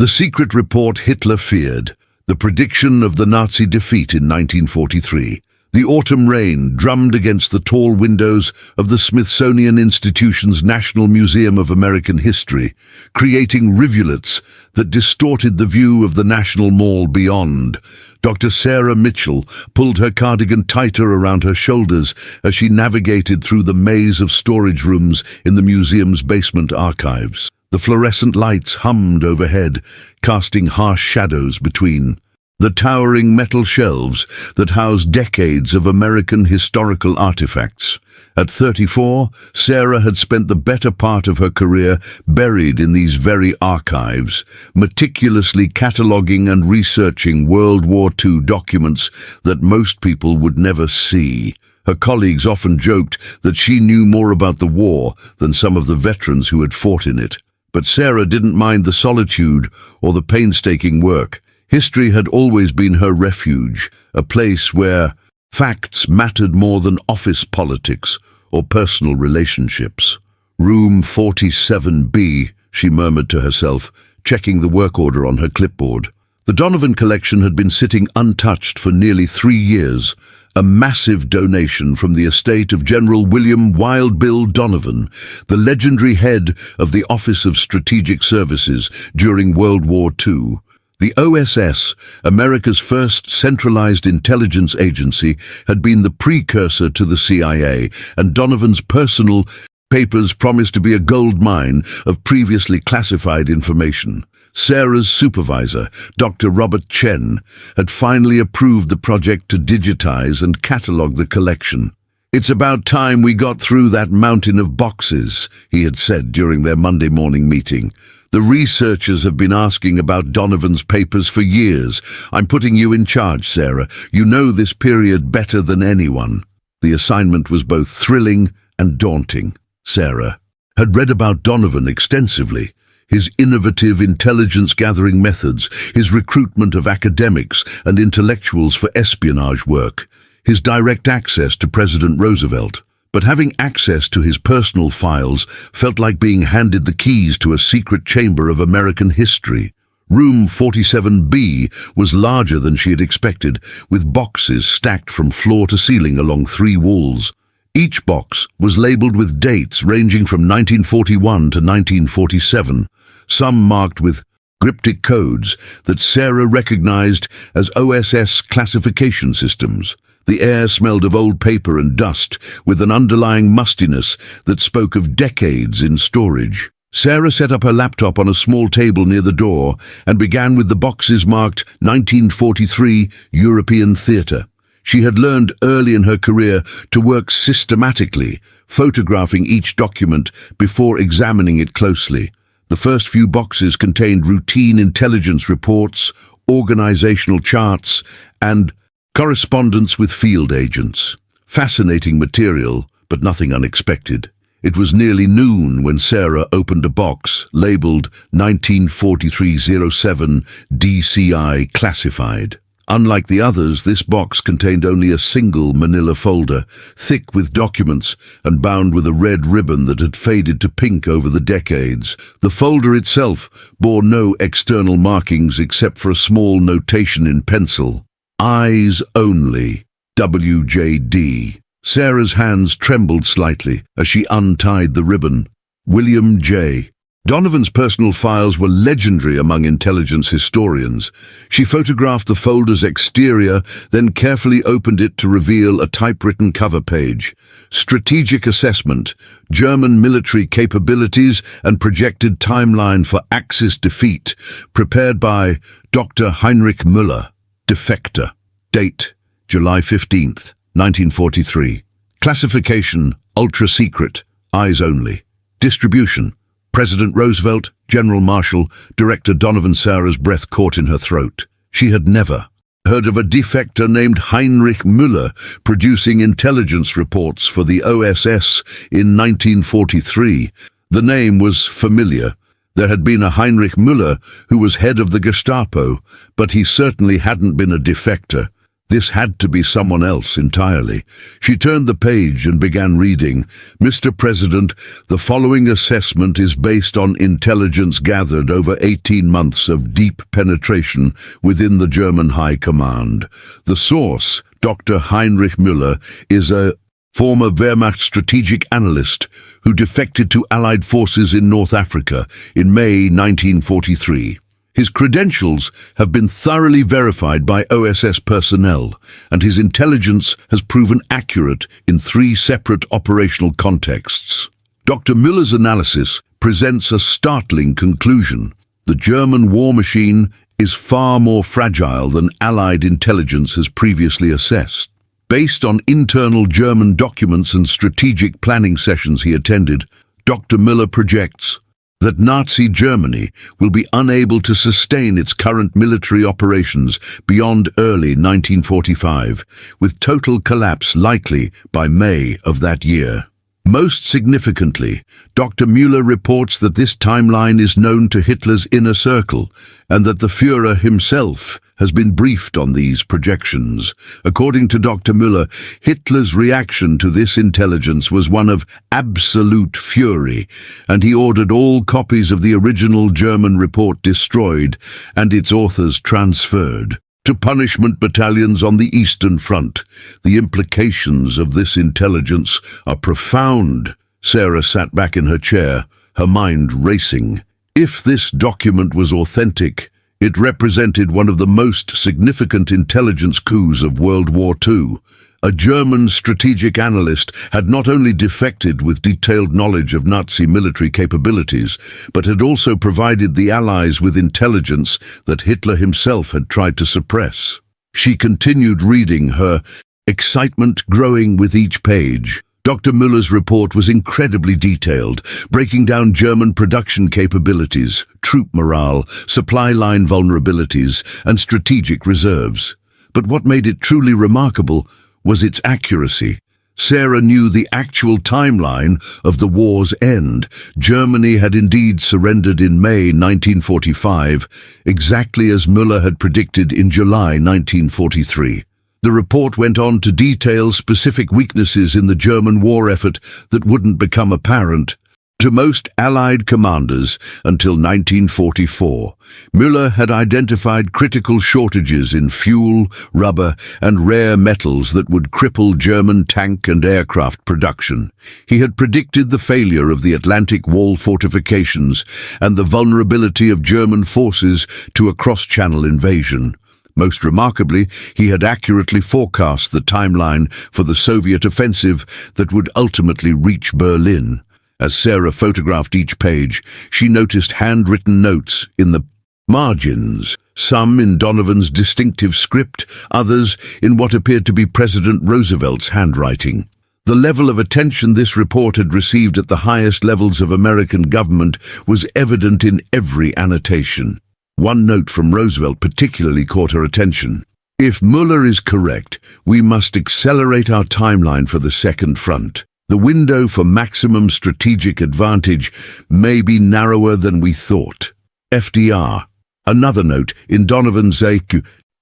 The secret report Hitler feared, the prediction of the Nazi defeat in 1943. The autumn rain drummed against the tall windows of the Smithsonian Institution's National Museum of American History, creating rivulets that distorted the view of the National Mall beyond. Dr. Sarah Mitchell pulled her cardigan tighter around her shoulders as she navigated through the maze of storage rooms in the museum's basement archives. The fluorescent lights hummed overhead, casting harsh shadows between the towering metal shelves that house decades of American historical artifacts. At 34, Sarah had spent the better part of her career buried in these very archives, meticulously cataloguing and researching World War II documents that most people would never see. Her colleagues often joked that she knew more about the war than some of the veterans who had fought in it. But Sarah didn't mind the solitude or the painstaking work. History had always been her refuge, a place where facts mattered more than office politics or personal relationships. Room 47B, she murmured to herself, checking the work order on her clipboard. The Donovan collection had been sitting untouched for nearly 3 years, a massive donation from the estate of General William Wild Bill Donovan, the legendary head of the Office of Strategic Services during World War II. The OSS, America's first centralized intelligence agency, had been the precursor to the CIA, and Donovan's personal papers promised to be a gold mine of previously classified information. Sarah's supervisor, Dr. Robert Chen, had finally approved the project to digitize and catalog the collection. "It's about time we got through that mountain of boxes," he had said during their Monday morning meeting. "The researchers have been asking about Donovan's papers for years. I'm putting you in charge, Sarah. You know this period better than anyone." The assignment was both thrilling and daunting. Sarah had read about Donovan extensively. His innovative intelligence-gathering methods, his recruitment of academics and intellectuals for espionage work, his direct access to President Roosevelt. But having access to his personal files felt like being handed the keys to a secret chamber of American history. Room 47B was larger than she had expected, with boxes stacked from floor to ceiling along 3 walls. Each box was labeled with dates ranging from 1941 to 1947, some marked with cryptic codes that Sarah recognized as OSS classification systems. The air smelled of old paper and dust, with an underlying mustiness that spoke of decades in storage. Sarah set up her laptop on a small table near the door and began with the boxes marked 1943 European Theatre. She had learned early in her career to work systematically, photographing each document before examining it closely. The first few boxes contained routine intelligence reports, organizational charts, and correspondence with field agents. Fascinating material, but nothing unexpected. It was nearly noon when Sarah opened a box labeled 1943-07 DCI Classified. Unlike the others, this box contained only a single manila folder, thick with documents and bound with a red ribbon that had faded to pink over the decades. The folder itself bore no external markings except for a small notation in pencil. Eyes only, WJD. Sarah's hands trembled slightly as she untied the ribbon. William J. Donovan's personal files were legendary among intelligence historians. She photographed the folder's exterior, then carefully opened it to reveal a typewritten cover page. Strategic Assessment, German Military Capabilities and Projected Timeline for Axis Defeat, prepared by Dr. Heinrich Müller, Defector. Date, July 15th, 1943. Classification, ultra secret, eyes only. Distribution, President Roosevelt, General Marshall, Director Donovan. Sarah's breath caught in her throat. She had never heard of a defector named Heinrich Müller producing intelligence reports for the OSS in 1943. The name was familiar. There had been a Heinrich Müller who was head of the Gestapo, but he certainly hadn't been a defector. This had to be someone else entirely. She turned the page and began reading. Mr. President, the following assessment is based on intelligence gathered over 18 months of deep penetration within the German High Command. The source, Dr. Heinrich Müller, is a former Wehrmacht strategic analyst who defected to Allied forces in North Africa in May 1943. His credentials have been thoroughly verified by OSS personnel, and his intelligence has proven accurate in 3 separate operational contexts. Dr. Müller's analysis presents a startling conclusion. The German war machine is far more fragile than Allied intelligence has previously assessed. Based on internal German documents and strategic planning sessions he attended, Dr. Müller projects that Nazi Germany will be unable to sustain its current military operations beyond early 1945, with total collapse likely by May of that year. Most significantly, Dr. Müller reports that this timeline is known to Hitler's inner circle and that the Führer himself has been briefed on these projections. According to Dr. Müller, Hitler's reaction to this intelligence was one of absolute fury, and he ordered all copies of the original German report destroyed and its authors transferred to punishment battalions on the Eastern Front. The implications of this intelligence are profound. Sarah sat back in her chair, her mind racing. If this document was authentic, it represented one of the most significant intelligence coups of World War II. A German strategic analyst had not only defected with detailed knowledge of Nazi military capabilities, but had also provided the Allies with intelligence that Hitler himself had tried to suppress. She continued reading, her excitement growing with each page. Dr. Müller's report was incredibly detailed, breaking down German production capabilities, troop morale, supply line vulnerabilities, and strategic reserves. But what made it truly remarkable was its accuracy. Sarah knew the actual timeline of the war's end. Germany had indeed surrendered in May 1945, exactly as Müller had predicted in July 1943. The report went on to detail specific weaknesses in the German war effort that wouldn't become apparent to most Allied commanders until 1944. Müller had identified critical shortages in fuel, rubber, and rare metals that would cripple German tank and aircraft production. He had predicted the failure of the Atlantic Wall fortifications and the vulnerability of German forces to a cross-channel invasion. Most remarkably, he had accurately forecast the timeline for the Soviet offensive that would ultimately reach Berlin. As Sarah photographed each page, she noticed handwritten notes in the margins, some in Donovan's distinctive script, others in what appeared to be President Roosevelt's handwriting. The level of attention this report had received at the highest levels of American government was evident in every annotation. One note from Roosevelt particularly caught her attention. If Müller is correct, we must accelerate our timeline for the Second Front. The window for maximum strategic advantage may be narrower than we thought. FDR. Another note in Donovan's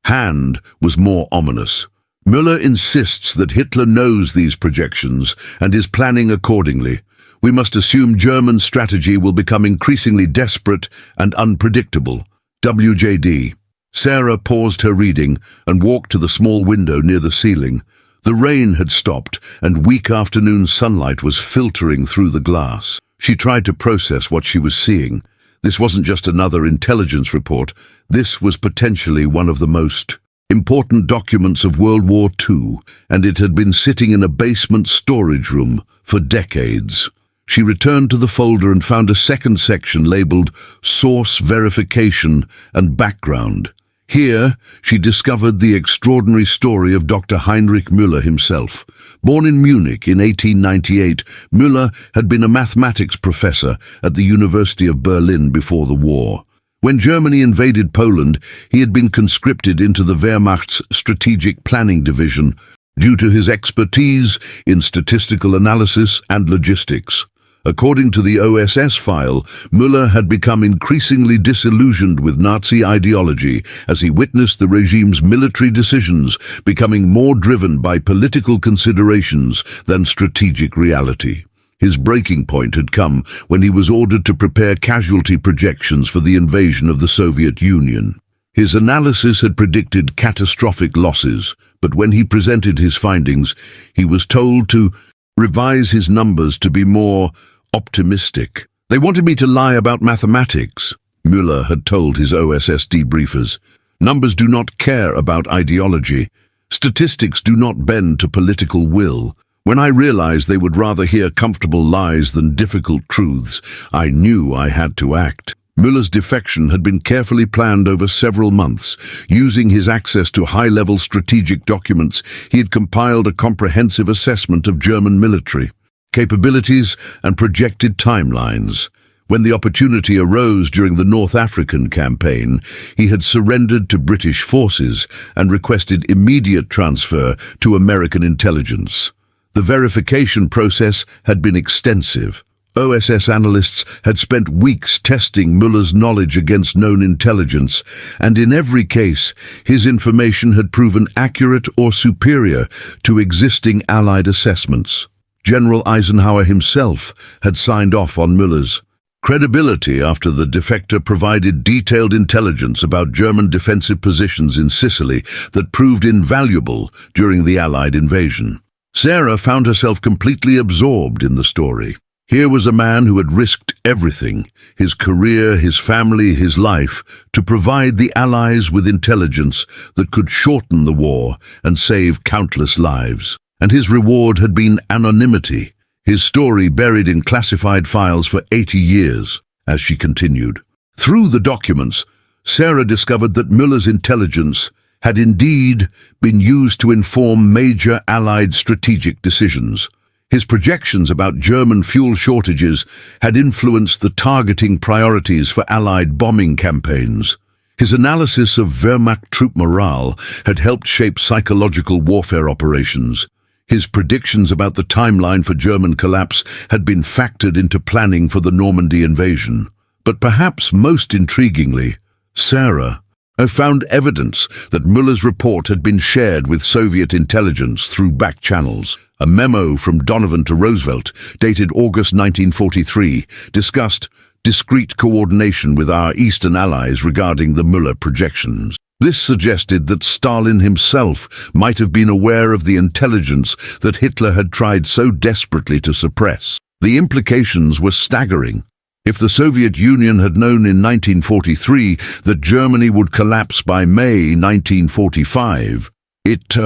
hand was more ominous. Müller insists that Hitler knows these projections and is planning accordingly. We must assume German strategy will become increasingly desperate and unpredictable. WJD. Sarah paused her reading and walked to the small window near the ceiling. The rain had stopped, and weak afternoon sunlight was filtering through the glass. She tried to process what she was seeing. This wasn't just another intelligence report. This was potentially one of the most important documents of World War II, and it had been sitting in a basement storage room for decades. She returned to the folder and found a second section labeled Source Verification and Background. Here, she discovered the extraordinary story of Dr. Heinrich Müller himself. Born in Munich in 1898, Müller had been a mathematics professor at the University of Berlin before the war. When Germany invaded Poland, he had been conscripted into the Wehrmacht's Strategic Planning Division due to his expertise in statistical analysis and logistics. According to the OSS file, Müller had become increasingly disillusioned with Nazi ideology as he witnessed the regime's military decisions becoming more driven by political considerations than strategic reality. His breaking point had come when he was ordered to prepare casualty projections for the invasion of the Soviet Union. His analysis had predicted catastrophic losses, but when he presented his findings, he was told to revise his numbers to be more optimistic. They wanted me to lie about mathematics, Müller had told his OSS debriefers. Numbers do not care about ideology. Statistics do not bend to political will. When I realized they would rather hear comfortable lies than difficult truths, I knew I had to act. Müller's defection had been carefully planned over several months. Using his access to high-level strategic documents, he had compiled a comprehensive assessment of German military capabilities and projected timelines. When the opportunity arose during the North African campaign, he had surrendered to British forces and requested immediate transfer to American intelligence. The verification process had been extensive. OSS analysts had spent weeks testing Müller's knowledge against known intelligence, and in every case, his information had proven accurate or superior to existing Allied assessments. General Eisenhower himself had signed off on Müller's credibility after the defector provided detailed intelligence about German defensive positions in Sicily that proved invaluable during the Allied invasion. Sarah found herself completely absorbed in the story. Here was a man who had risked everything, his career, his family, his life, to provide the Allies with intelligence that could shorten the war and save countless lives. And his reward had been anonymity, his story buried in classified files for 80 years, as she continued. Through the documents, Sarah discovered that Müller's intelligence had indeed been used to inform major Allied strategic decisions. His projections about German fuel shortages had influenced the targeting priorities for Allied bombing campaigns. His analysis of Wehrmacht troop morale had helped shape psychological warfare operations. His predictions about the timeline for German collapse had been factored into planning for the Normandy invasion. But perhaps most intriguingly, Sarah found evidence that Müller's report had been shared with Soviet intelligence through back channels. A memo from Donovan to Roosevelt, dated August 1943, discussed discreet coordination with our Eastern allies regarding the Müller projections. This suggested that Stalin himself might have been aware of the intelligence that Hitler had tried so desperately to suppress. The implications were staggering. If the Soviet Union had known in 1943 that Germany would collapse by May 1945, it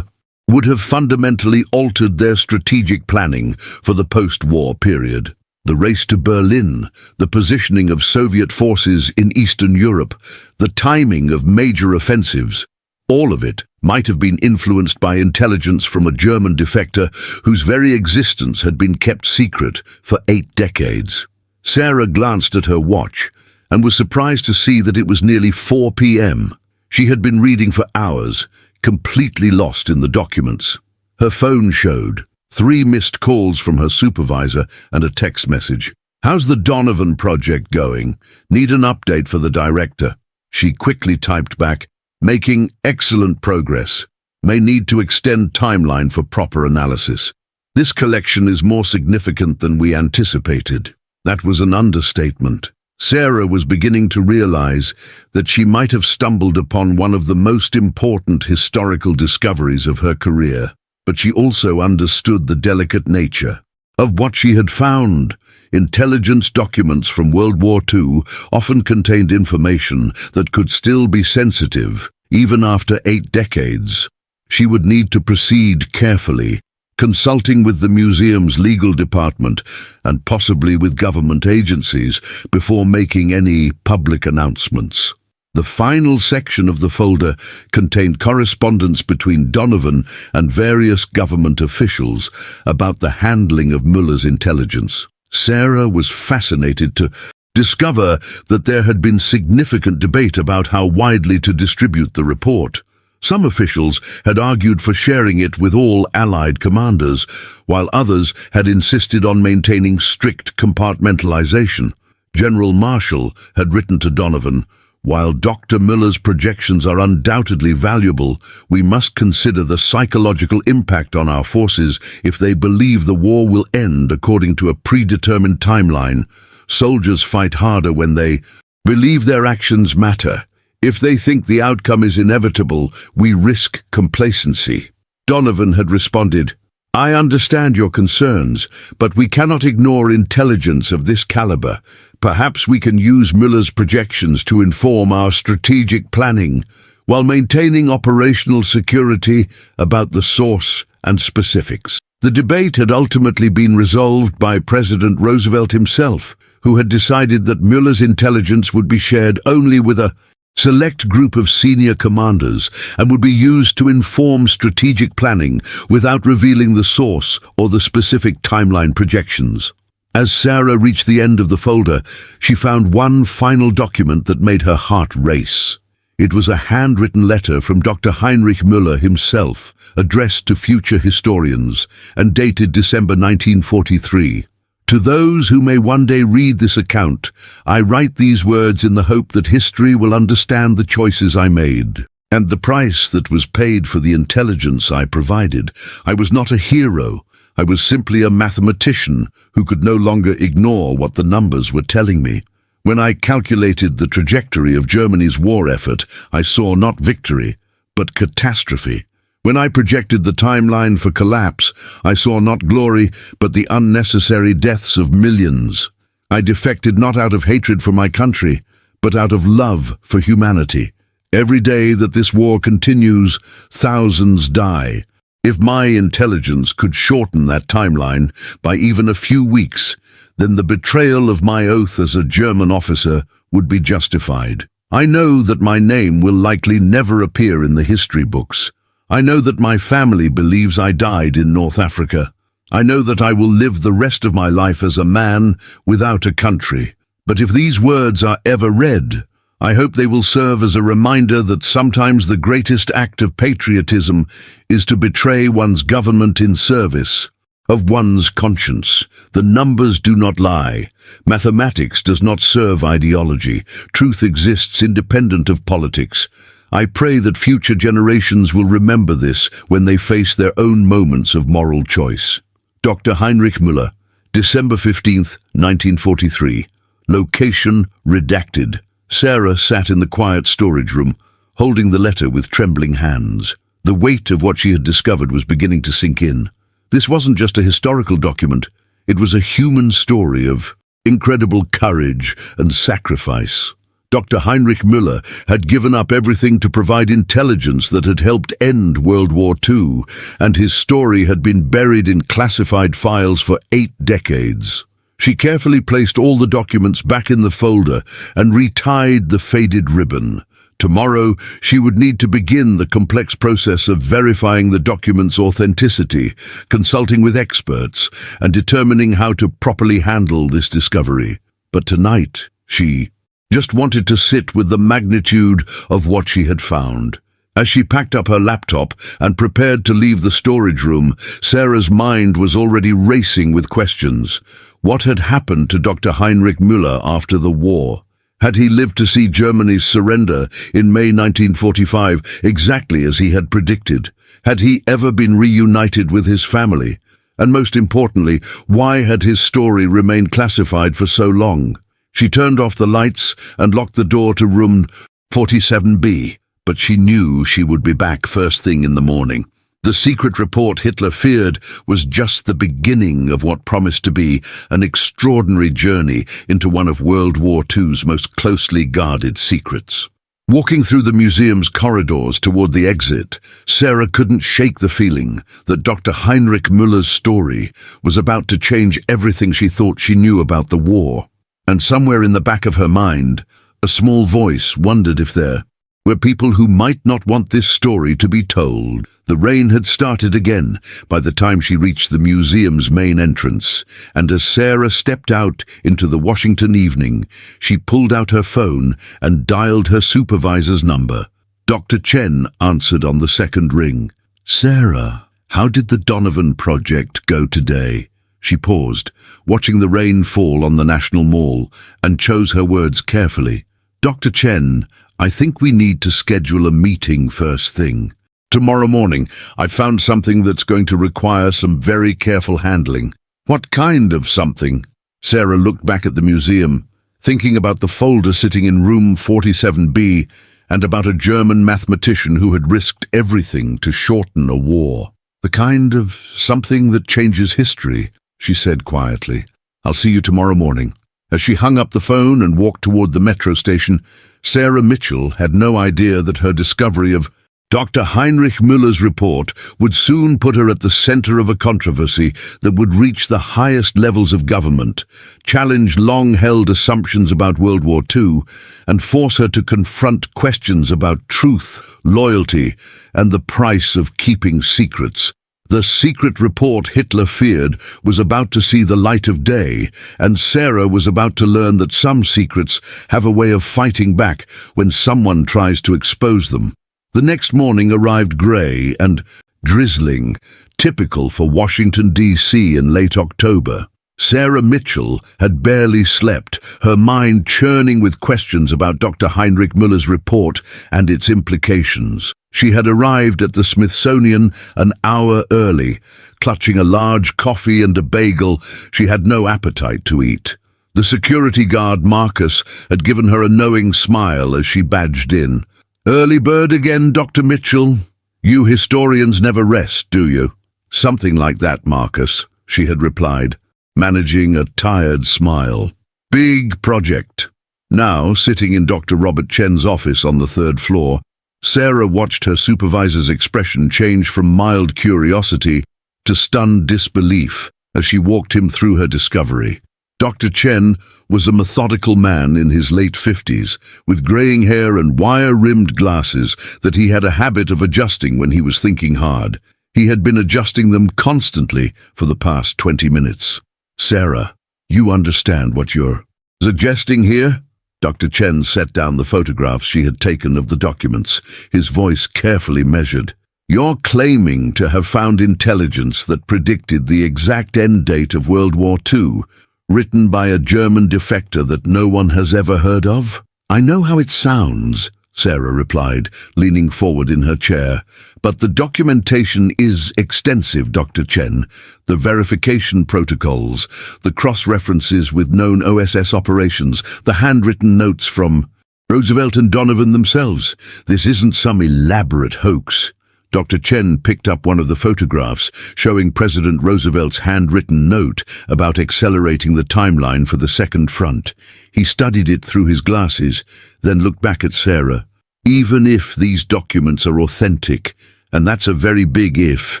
would have fundamentally altered their strategic planning for the post-war period. The race to Berlin, the positioning of Soviet forces in Eastern Europe, the timing of major offensives, all of it might have been influenced by intelligence from a German defector whose very existence had been kept secret for 8 decades. Sarah glanced at her watch and was surprised to see that it was nearly 4 p.m. She had been reading for hours, completely lost in the documents. Her phone showed 3 missed calls from her supervisor and a text message. "How's the Donovan project going? Need an update for the director." She quickly typed back, "Making excellent progress. May need to extend timeline for proper analysis. This collection is more significant than we anticipated." That was an understatement. Sarah was beginning to realize that she might have stumbled upon one of the most important historical discoveries of her career, but she also understood the delicate nature of what she had found. Intelligence documents from World War II often contained information that could still be sensitive, even after 8 decades. She would need to proceed carefully, consulting with the museum's legal department and possibly with government agencies before making any public announcements. The final section of the folder contained correspondence between Donovan and various government officials about the handling of Müller's intelligence. Sarah was fascinated to discover that there had been significant debate about how widely to distribute the report. Some officials had argued for sharing it with all Allied commanders, while others had insisted on maintaining strict compartmentalization. General Marshall had written to Donovan, "While Dr. Muller's projections are undoubtedly valuable, we must consider the psychological impact on our forces if they believe the war will end according to a predetermined timeline. Soldiers fight harder when they believe their actions matter. If they think the outcome is inevitable, we risk complacency." Donovan had responded, "I understand your concerns, but we cannot ignore intelligence of this caliber. Perhaps we can use Muller's projections to inform our strategic planning, while maintaining operational security about the source and specifics." The debate had ultimately been resolved by President Roosevelt himself, who had decided that Muller's intelligence would be shared only with a select group of senior commanders and would be used to inform strategic planning without revealing the source or the specific timeline projections. As Sarah reached the end of the folder, she found one final document that made her heart race. It was a handwritten letter from Dr. Heinrich Müller himself, addressed to future historians, and dated December 1943. "To those who may one day read this account, I write these words in the hope that history will understand the choices I made, and the price that was paid for the intelligence I provided. I was not a hero. I was simply a mathematician who could no longer ignore what the numbers were telling me. When I calculated the trajectory of Germany's war effort, I saw not victory, but catastrophe. When I projected the timeline for collapse, I saw not glory, but the unnecessary deaths of millions. I defected not out of hatred for my country, but out of love for humanity. Every day that this war continues, thousands die. If my intelligence could shorten that timeline by even a few weeks, then the betrayal of my oath as a German officer would be justified. I know that my name will likely never appear in the history books. I know that my family believes I died in North Africa. I know that I will live the rest of my life as a man without a country. But if these words are ever read, I hope they will serve as a reminder that sometimes the greatest act of patriotism is to betray one's government in service of one's conscience. The numbers do not lie. Mathematics does not serve ideology. Truth exists independent of politics. I pray that future generations will remember this when they face their own moments of moral choice." Dr. Heinrich Müller, December 15, 1943. Location redacted. Sarah sat in the quiet storage room, holding the letter with trembling hands. The weight of what she had discovered was beginning to sink in. This wasn't just a historical document. It was a human story of incredible courage and sacrifice. Dr. Heinrich Müller had given up everything to provide intelligence that had helped end World War II, and his story had been buried in classified files for 8 decades. She carefully placed all the documents back in the folder and retied the faded ribbon. Tomorrow, she would need to begin the complex process of verifying the document's authenticity, consulting with experts, and determining how to properly handle this discovery. But tonight, she just wanted to sit with the magnitude of what she had found. As she packed up her laptop and prepared to leave the storage room, Sarah's mind was already racing with questions. What had happened to Dr. Heinrich Müller after the war? Had he lived to see Germany's surrender in May 1945 exactly as he had predicted? Had he ever been reunited with his family? And most importantly, why had his story remained classified for so long? She turned off the lights and locked the door to room 47B, but she knew she would be back first thing in the morning. The secret report Hitler feared was just the beginning of what promised to be an extraordinary journey into one of World War II's most closely guarded secrets. Walking through the museum's corridors toward the exit, Sarah couldn't shake the feeling that Dr. Heinrich Müller's story was about to change everything she thought she knew about the war. And somewhere in the back of her mind, a small voice wondered if there were people who might not want this story to be told. The rain had started again by the time she reached the museum's main entrance, and as Sarah stepped out into the Washington evening, she pulled out her phone and dialed her supervisor's number. Dr. Chen answered on the second ring. "Sarah, how did the Donovan project go today?" She paused, watching the rain fall on the National Mall, and chose her words carefully. "Dr. Chen, I think we need to schedule a meeting first thing. Tomorrow morning, I found something that's going to require some very careful handling." "What kind of something?" Sarah looked back at the museum, thinking about the folder sitting in room 47B and about a German mathematician who had risked everything to shorten a war. "The kind of something that changes history," she said quietly. "I'll see you tomorrow morning." As she hung up the phone and walked toward the metro station, Sarah Mitchell had no idea that her discovery of Dr. Heinrich Müller's report would soon put her at the center of a controversy that would reach the highest levels of government, challenge long-held assumptions about World War II, and force her to confront questions about truth, loyalty, and the price of keeping secrets. The secret report Hitler feared was about to see the light of day, and Sarah was about to learn that some secrets have a way of fighting back when someone tries to expose them. The next morning arrived grey and drizzling, typical for Washington, D.C. in late October. Sarah Mitchell had barely slept, her mind churning with questions about Dr. Heinrich Müller's report and its implications. She had arrived at the Smithsonian an hour early. Clutching a large coffee and a bagel, she had no appetite to eat. The security guard, Marcus, had given her a knowing smile as she badged in. "Early bird again, Dr. Mitchell. You historians never rest, do you?" "Something like that, Marcus," she had replied, managing a tired smile. "Big project." Now, sitting in Dr. Robert Chen's office on the third floor, Sarah watched her supervisor's expression change from mild curiosity to stunned disbelief as she walked him through her discovery. Dr. Chen was a methodical man in his late 50s, with graying hair and wire-rimmed glasses that he had a habit of adjusting when he was thinking hard. He had been adjusting them constantly for the past 20 minutes. "Sarah, you understand what you're suggesting here?" Dr. Chen set down the photographs she had taken of the documents, his voice carefully measured. "You're claiming to have found intelligence that predicted the exact end date of World War II, written by a German defector that no one has ever heard of?" "I know how it sounds," Sarah replied, leaning forward in her chair. "But the documentation is extensive, Dr. Chen. The verification protocols, the cross-references with known OSS operations, the handwritten notes from Roosevelt and Donovan themselves. This isn't some elaborate hoax." Dr. Chen picked up one of the photographs, showing President Roosevelt's handwritten note about accelerating the timeline for the Second Front. He studied it through his glasses, then looked back at Sarah. "Even if these documents are authentic, and that's a very big if,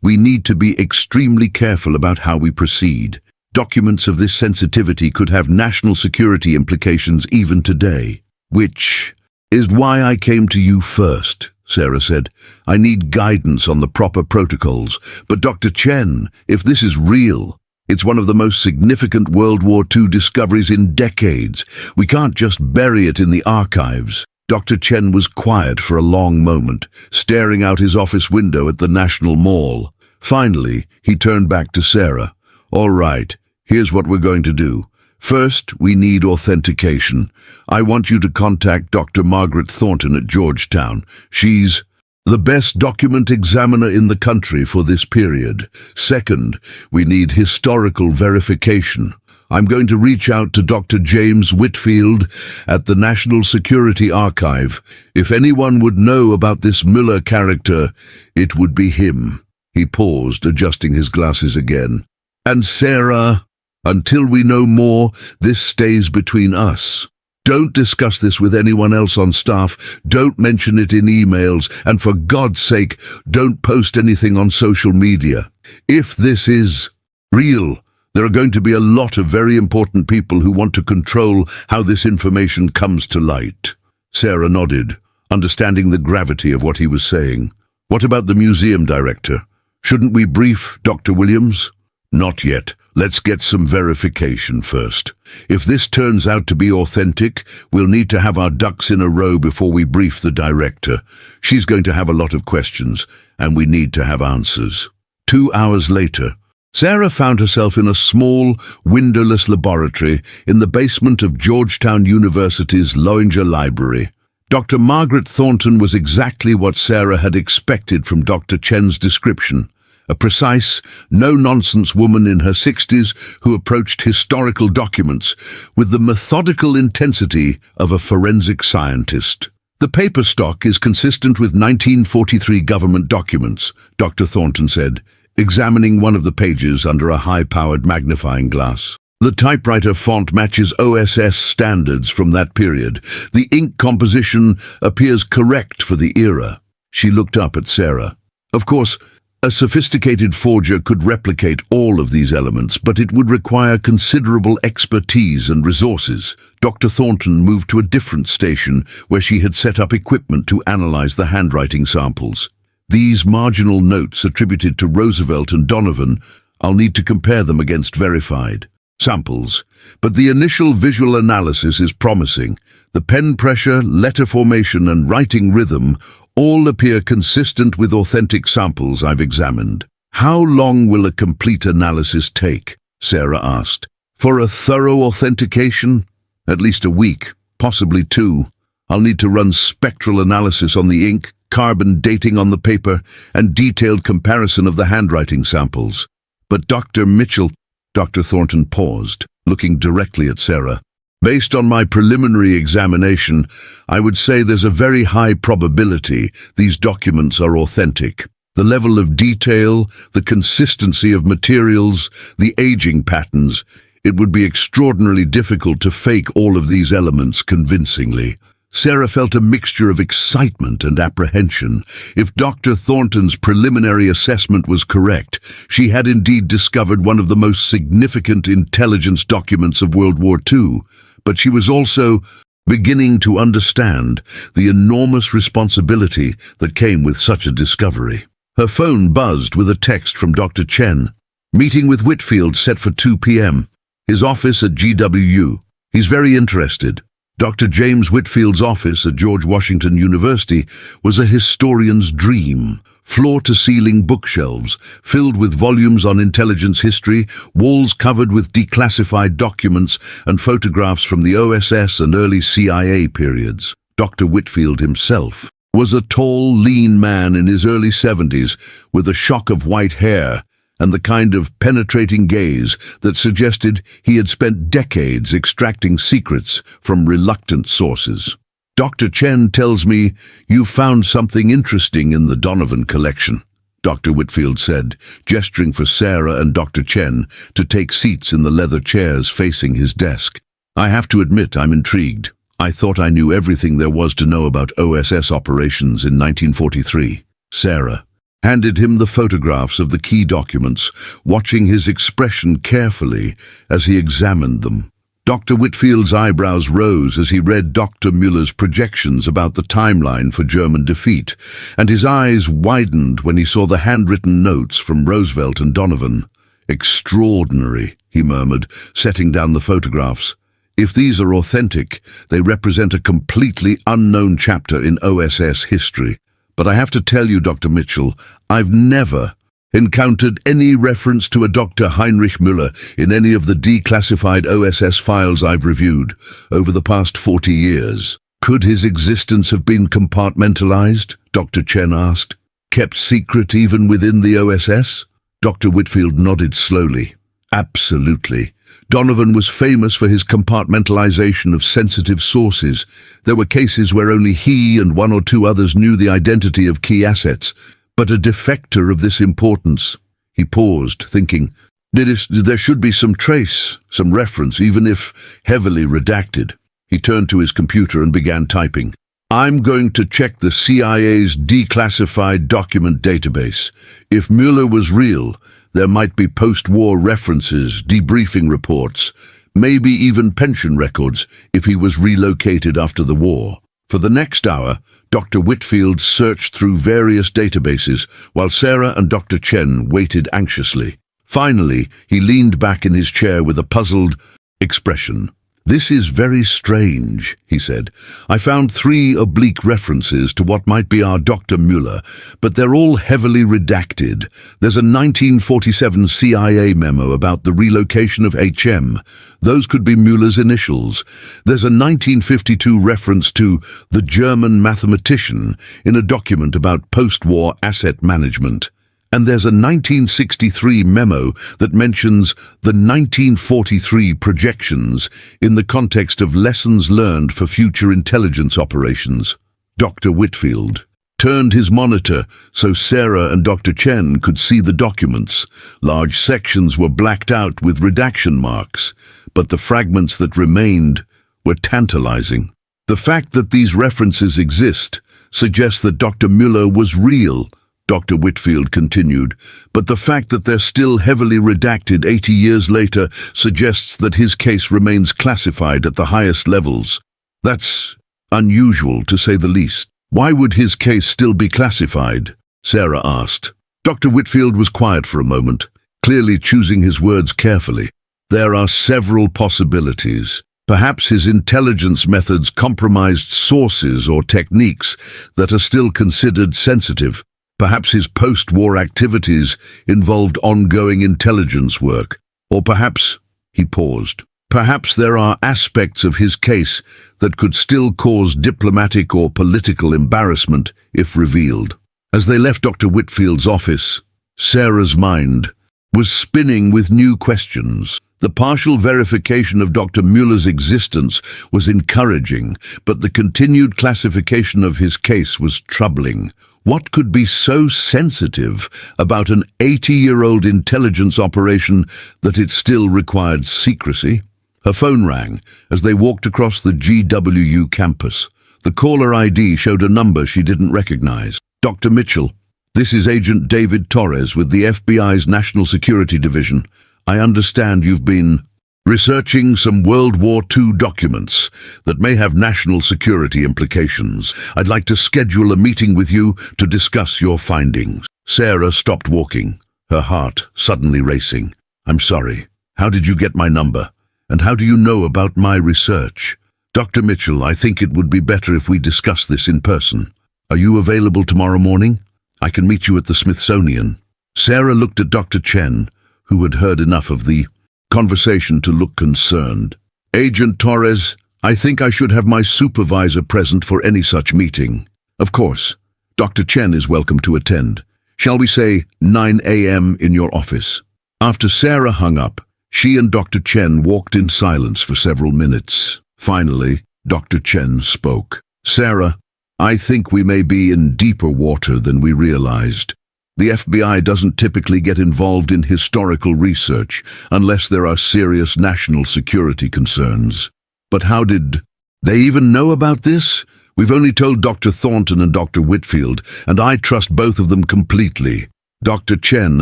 we need to be extremely careful about how we proceed. Documents of this sensitivity could have national security implications even today. Which is why I came to you first," Sarah said. "I need guidance on the proper protocols. But Dr. Chen, if this is real, it's one of the most significant World War II discoveries in decades. We can't just bury it in the archives." Dr. Chen was quiet for a long moment, staring out his office window at the National Mall. Finally, he turned back to Sarah. "All right, here's what we're going to do. First, we need authentication. I want you to contact Dr. Margaret Thornton at Georgetown. She's the best document examiner in the country for this period. Second, we need historical verification. I'm going to reach out to Dr. James Whitfield at the National Security Archive. If anyone would know about this Müller character, it would be him." He paused, adjusting his glasses again. "And Sarah, until we know more, this stays between us. Don't discuss this with anyone else on staff, don't mention it in emails, and for God's sake, don't post anything on social media. If this is real, there are going to be a lot of very important people who want to control how this information comes to light." Sarah nodded, understanding the gravity of what he was saying. "What about the museum director? Shouldn't we brief Dr. Williams?" Not yet. Let's get some verification first. If this turns out to be authentic, we'll need to have our ducks in a row before we brief the director. She's going to have a lot of questions, and we need to have answers. 2 hours later, Sarah found herself in a small, windowless laboratory in the basement of Georgetown University's Loinger Library. Dr. Margaret Thornton was exactly what Sarah had expected from Dr. Chen's description. A precise, no-nonsense woman in her 60s who approached historical documents with the methodical intensity of a forensic scientist. The paper stock is consistent with 1943 government documents, Dr. Thornton said, examining one of the pages under a high-powered magnifying glass. The typewriter font matches OSS standards from that period. The ink composition appears correct for the era. She looked up at Sarah. Of course, a sophisticated forger could replicate all of these elements, but it would require considerable expertise and resources. Dr. Thornton moved to a different station where she had set up equipment to analyze the handwriting samples. These marginal notes attributed to Roosevelt and Donovan, I'll need to compare them against verified samples, but the initial visual analysis is promising. The pen pressure, letter formation, and writing rhythm all appear consistent with authentic samples I've examined. How long will a complete analysis take? Sarah asked. For a thorough authentication? At least a week, possibly 2. I'll need to run spectral analysis on the ink, carbon dating on the paper, and detailed comparison of the handwriting samples. But Dr. Mitchell, Dr. Thornton paused, looking directly at Sarah. Based on my preliminary examination, I would say there's a very high probability these documents are authentic. The level of detail, the consistency of materials, the aging patterns, it would be extraordinarily difficult to fake all of these elements convincingly. Sarah felt a mixture of excitement and apprehension. If Dr. Thornton's preliminary assessment was correct, she had indeed discovered one of the most significant intelligence documents of World War II. But she was also beginning to understand the enormous responsibility that came with such a discovery. Her phone buzzed with a text from Dr. Chen. Meeting with Whitfield set for 2 p.m. His office at GWU. He's very interested. Dr. James Whitfield's office at George Washington University was a historian's dream. Floor-to-ceiling bookshelves, filled with volumes on intelligence history, walls covered with declassified documents and photographs from the OSS and early CIA periods. Dr. Whitfield himself was a tall, lean man in his early 70s with a shock of white hair and the kind of penetrating gaze that suggested he had spent decades extracting secrets from reluctant sources. Dr. Chen tells me you found something interesting in the Donovan collection, Dr. Whitfield said, gesturing for Sarah and Dr. Chen to take seats in the leather chairs facing his desk. I have to admit I'm intrigued. I thought I knew everything there was to know about OSS operations in 1943. Sarah handed him the photographs of the key documents, watching his expression carefully as he examined them. Dr. Whitfield's eyebrows rose as he read Dr. Müller's projections about the timeline for German defeat, and his eyes widened when he saw the handwritten notes from Roosevelt and Donovan. Extraordinary, he murmured, setting down the photographs. If these are authentic, they represent a completely unknown chapter in OSS history. But I have to tell you, Dr. Mitchell, I've never encountered any reference to a Dr. Heinrich Müller in any of the declassified OSS files I've reviewed over the past 40 years. Could his existence have been compartmentalized? Dr. Chen asked. Kept secret even within the OSS? Dr. Whitfield nodded slowly. Absolutely. Donovan was famous for his compartmentalization of sensitive sources. There were cases where only he and 1 or 2 others knew the identity of key assets. But a defector of this importance. He paused, thinking, there should be some trace, some reference, even if heavily redacted. He turned to his computer and began typing. I'm going to check the CIA's declassified document database. If Mueller was real, there might be post-war references, debriefing reports, maybe even pension records if he was relocated after the war. For the next hour, Dr. Whitfield searched through various databases while Sarah and Dr. Chen waited anxiously. Finally, he leaned back in his chair with a puzzled expression. "This is very strange," he said. "I found 3 oblique references to what might be our Dr. Mueller, but they're all heavily redacted. There's a 1947 CIA memo about the relocation of HM. Those could be Mueller's initials. There's a 1952 reference to the German mathematician in a document about post-war asset management. And there's a 1963 memo that mentions the 1943 projections in the context of lessons learned for future intelligence operations." Dr. Whitfield turned his monitor so Sarah and Dr. Chen could see the documents. Large sections were blacked out with redaction marks, but the fragments that remained were tantalizing. "The fact that these references exist suggests that Dr. Mueller was real," Dr. Whitfield continued, "but the fact that they're still heavily redacted 80 years later suggests that his case remains classified at the highest levels. That's unusual, to say the least." "Why would his case still be classified?" Sarah asked. Dr. Whitfield was quiet for a moment, clearly choosing his words carefully. "There are several possibilities. Perhaps his intelligence methods compromised sources or techniques that are still considered sensitive. Perhaps his post-war activities involved ongoing intelligence work. Or perhaps," he paused, "perhaps there are aspects of his case that could still cause diplomatic or political embarrassment if revealed." As they left Dr. Whitfield's office, Sarah's mind was spinning with new questions. The partial verification of Dr. Mueller's existence was encouraging, but the continued classification of his case was troubling. What could be so sensitive about an 80-year-old intelligence operation that it still required secrecy? Her phone rang as they walked across the GWU campus. The caller ID showed a number she didn't recognize. "Dr. Mitchell, this is Agent David Torres with the FBI's National Security Division. I understand you've been researching some World War II documents that may have national security implications. I'd like to schedule a meeting with you to discuss your findings." Sarah stopped walking, her heart suddenly racing. "I'm sorry. How did you get my number? And how do you know about my research?" "Dr. Mitchell, I think it would be better if we discuss this in person. Are you available tomorrow morning? I can meet you at the Smithsonian." Sarah looked at Dr. Chen, who had heard enough of the conversation to look concerned. "Agent Torres, I think I should have my supervisor present for any such meeting." "Of course. Dr. Chen is welcome to attend. Shall we say 9 a.m. in your office?" After Sarah hung up, she and Dr. Chen walked in silence for several minutes. Finally, Dr. Chen spoke. "Sarah, I think we may be in deeper water than we realized. The FBI doesn't typically get involved in historical research unless there are serious national security concerns. But how did they even know about this? We've only told Dr. Thornton and Dr. Whitfield, and I trust both of them completely." Dr. Chen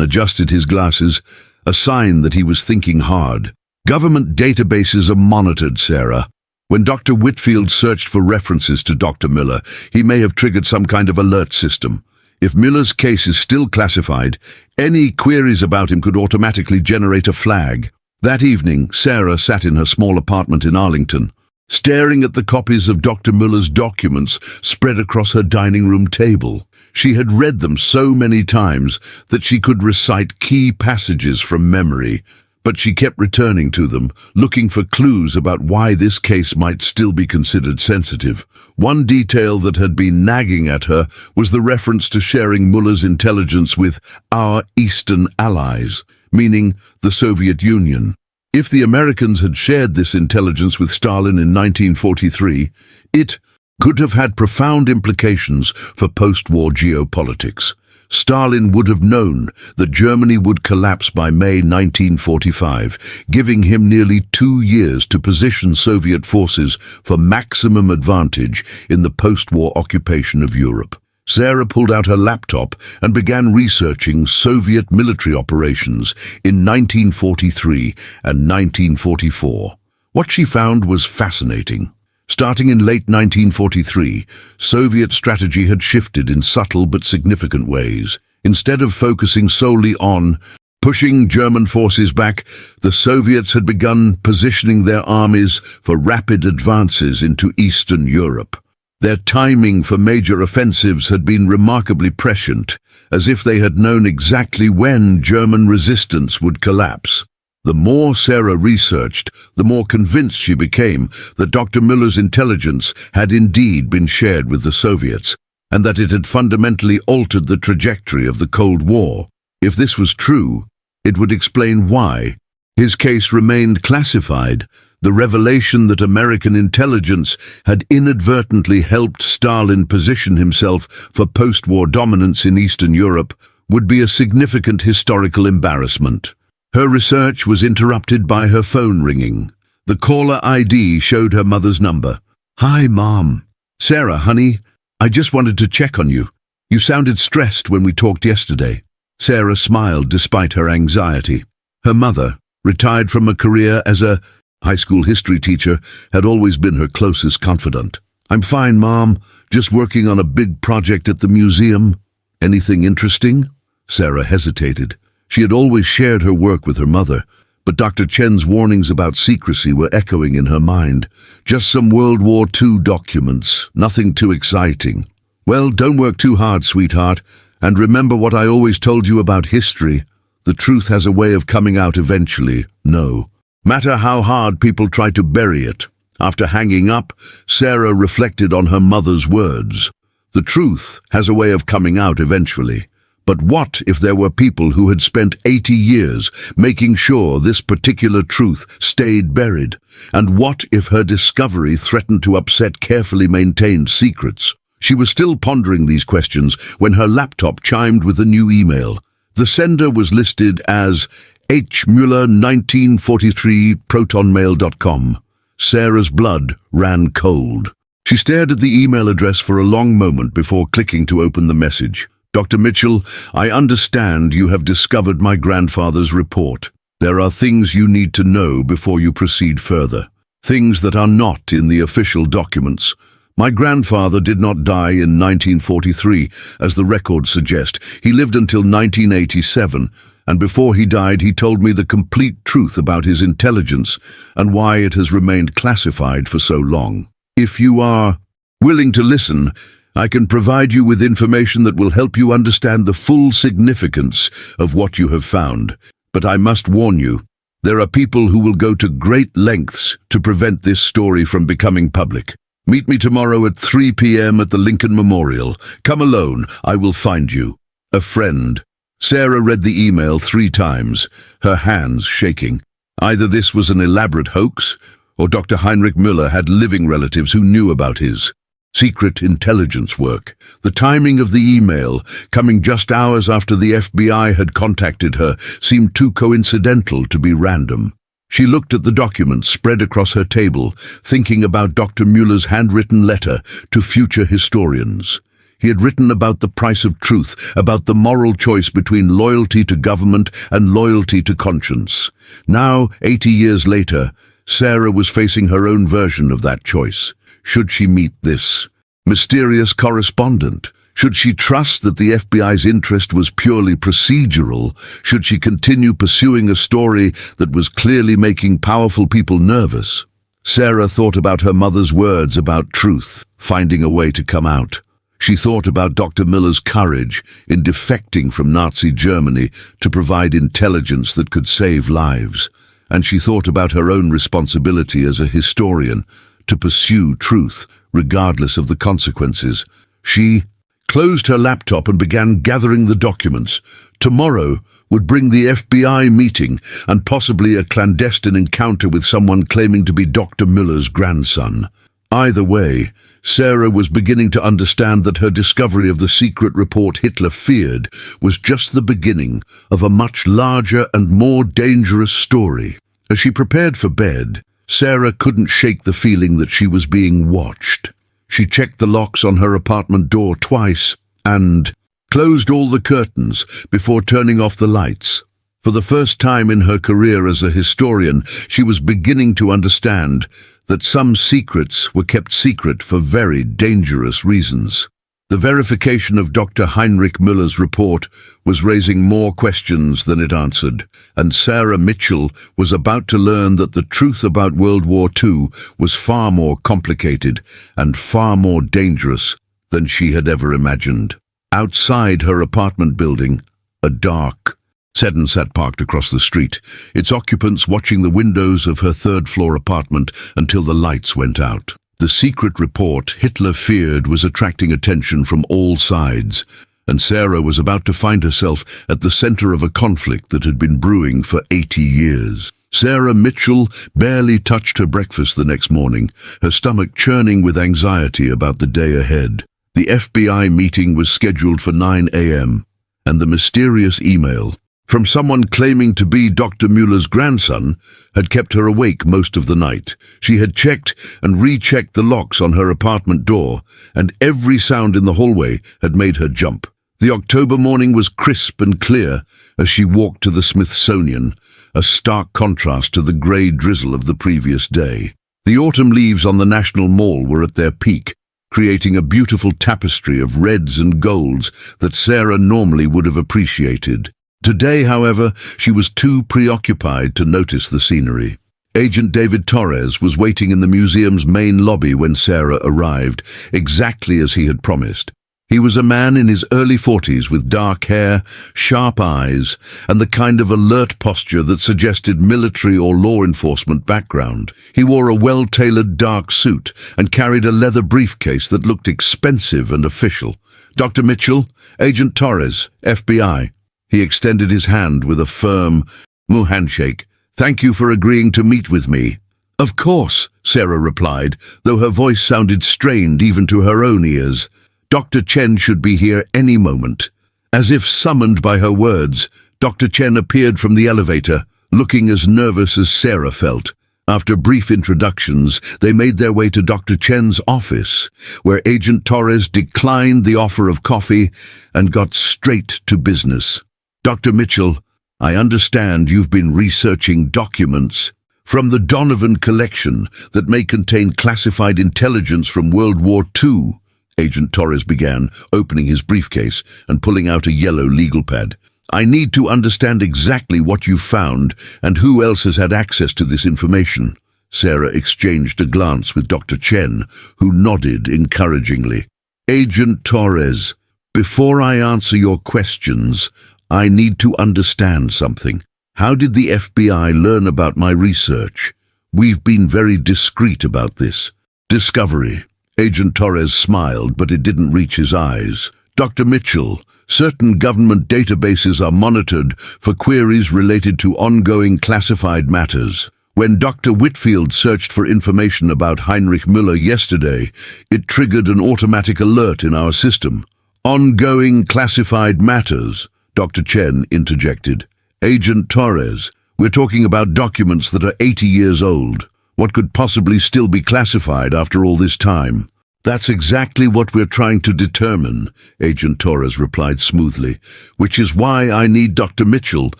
adjusted his glasses, a sign that he was thinking hard. "Government databases are monitored, Sarah. When Dr. Whitfield searched for references to Dr. Mueller, he may have triggered some kind of alert system. If Mueller's case is still classified, any queries about him could automatically generate a flag." That evening, Sarah sat in her small apartment in Arlington, staring at the copies of Dr. Mueller's documents spread across her dining room table. She had read them so many times that she could recite key passages from memory, but she kept returning to them, looking for clues about why this case might still be considered sensitive. One detail that had been nagging at her was the reference to sharing Mueller's intelligence with our Eastern allies, meaning the Soviet Union. If the Americans had shared this intelligence with Stalin in 1943, it could have had profound implications for post-war geopolitics. Stalin would have known that Germany would collapse by May 1945, giving him nearly 2 years to position Soviet forces for maximum advantage in the post-war occupation of Europe. Sarah pulled out her laptop and began researching Soviet military operations in 1943 and 1944. What she found was fascinating. Starting in late 1943, Soviet strategy had shifted in subtle but significant ways. Instead of focusing solely on Pushing German forces back, the Soviets had begun positioning their armies for rapid advances into Eastern Europe. Their timing for major offensives had been remarkably prescient, as if they had known exactly when German resistance would collapse. The more Sarah researched, the more convinced she became that Dr. Müller's intelligence had indeed been shared with the Soviets, and that it had fundamentally altered the trajectory of the Cold War. If this was true, it would explain why his case remained classified. The revelation that American intelligence had inadvertently helped Stalin position himself for post-war dominance in Eastern Europe would be a significant historical embarrassment. Her research was interrupted by her phone ringing. The caller ID showed her mother's number. "Hi, Mom. Sarah, honey, I just wanted to check on you. You sounded stressed when we talked yesterday." Sarah smiled despite her anxiety. Her mother, retired from a career as a high school history teacher, had always been her closest confidant. "I'm fine, Mom. Just working on a big project at the museum." "Anything interesting?" Sarah hesitated. She had always shared her work with her mother, but Dr. Chen's warnings about secrecy were echoing in her mind. "Just some World War II documents, nothing too exciting." "Well, don't work too hard, sweetheart. And remember what I always told you about history. The truth has a way of coming out eventually, no matter how hard people try to bury it." After hanging up, Sarah reflected on her mother's words. The truth has a way of coming out eventually. But what if there were people who had spent 80 years making sure this particular truth stayed buried? And what if her discovery threatened to upset carefully maintained secrets? She was still pondering these questions when her laptop chimed with a new email. The sender was listed as H. Müller 1943 protonmail.com. Sarah's blood ran cold. She stared at the email address for a long moment before clicking to open the message. "Dr. Mitchell, I understand you have discovered my grandfather's report. There are things you need to know before you proceed further. Things that are not in the official documents. My grandfather did not die in 1943, as the records suggest. He lived until 1987, and before he died he told me the complete truth about his intelligence and why it has remained classified for so long. If you are willing to listen, I can provide you with information that will help you understand the full significance of what you have found. But I must warn you, there are people who will go to great lengths to prevent this story from becoming public. Meet me tomorrow at 3 p.m. at the Lincoln Memorial. Come alone, I will find you. A friend." Sarah read the email 3 times, her hands shaking. Either this was an elaborate hoax, or Dr. Heinrich Müller had living relatives who knew about his secret intelligence work. The timing of the email, coming just hours after the FBI had contacted her, seemed too coincidental to be random. She looked at the documents spread across her table, thinking about Dr. Müller's handwritten letter to future historians. He had written about the price of truth, about the moral choice between loyalty to government and loyalty to conscience. Now, 80 years later, Sarah was facing her own version of that choice. Should she meet this mysterious correspondent? Should she trust that the FBI's interest was purely procedural? Should she continue pursuing a story that was clearly making powerful people nervous? Sarah thought about her mother's words about truth, finding a way to come out. She thought about Dr. Müller's courage in defecting from Nazi Germany to provide intelligence that could save lives. And she thought about her own responsibility as a historian to pursue truth, regardless of the consequences. She closed her laptop and began gathering the documents. Tomorrow would bring the FBI meeting and possibly a clandestine encounter with someone claiming to be Dr. Müller's grandson. Either way, Sarah was beginning to understand that her discovery of the secret report Hitler feared was just the beginning of a much larger and more dangerous story. As she prepared for bed, Sarah couldn't shake the feeling that she was being watched. She checked the locks on her apartment door twice and closed all the curtains before turning off the lights. For the first time in her career as a historian, she was beginning to understand that some secrets were kept secret for very dangerous reasons. The verification of Dr. Heinrich Müller's report was raising more questions than it answered, and Sarah Mitchell was about to learn that the truth about World War II was far more complicated and far more dangerous than she had ever imagined. Outside her apartment building, a dark sedan sat parked across the street, its occupants watching the windows of her third-floor apartment until the lights went out. The secret report Hitler feared was attracting attention from all sides, and Sarah was about to find herself at the center of a conflict that had been brewing for 80 years. Sarah Mitchell barely touched her breakfast the next morning, her stomach churning with anxiety about the day ahead. The FBI meeting was scheduled for 9 a.m., and the mysterious email from someone claiming to be Dr. Müller's grandson had kept her awake most of the night. She had checked and rechecked the locks on her apartment door, and every sound in the hallway had made her jump. The October morning was crisp and clear as she walked to the Smithsonian, a stark contrast to the grey drizzle of the previous day. The autumn leaves on the National Mall were at their peak, creating a beautiful tapestry of reds and golds that Sarah normally would have appreciated. Today, however, she was too preoccupied to notice the scenery. Agent David Torres was waiting in the museum's main lobby when Sarah arrived, exactly as he had promised. He was a man in his early 40s with dark hair, sharp eyes, and the kind of alert posture that suggested military or law enforcement background. He wore a well-tailored dark suit and carried a leather briefcase that looked expensive and official. "Dr. Mitchell, Agent Torres, FBI." He extended his hand with a firm handshake. "Thank you for agreeing to meet with me." "Of course," Sarah replied, though her voice sounded strained even to her own ears. "Dr. Chen should be here any moment." As if summoned by her words, Dr. Chen appeared from the elevator, looking as nervous as Sarah felt. After brief introductions, they made their way to Dr. Chen's office, where Agent Torres declined the offer of coffee and got straight to business. "Dr. Mitchell, I understand you've been researching documents from the Donovan collection that may contain classified intelligence from World War II. Agent Torres began, opening his briefcase and pulling out a yellow legal pad. "I need to understand exactly what you found and who else has had access to this information." Sarah exchanged a glance with Dr. Chen, who nodded encouragingly. "Agent Torres, before I answer your questions, I need to understand something. How did the FBI learn about my research? We've been very discreet about this." "Discovery." Agent Torres smiled, but it didn't reach his eyes. "Dr. Mitchell, certain government databases are monitored for queries related to ongoing classified matters. When Dr. Whitfield searched for information about Heinrich Müller yesterday, it triggered an automatic alert in our system." "Ongoing classified matters," Dr. Chen interjected. "Agent Torres, we're talking about documents that are 80 years old. What could possibly still be classified after all this time?" "That's exactly what we're trying to determine," Agent Torres replied smoothly, "which is why I need Dr. Mitchell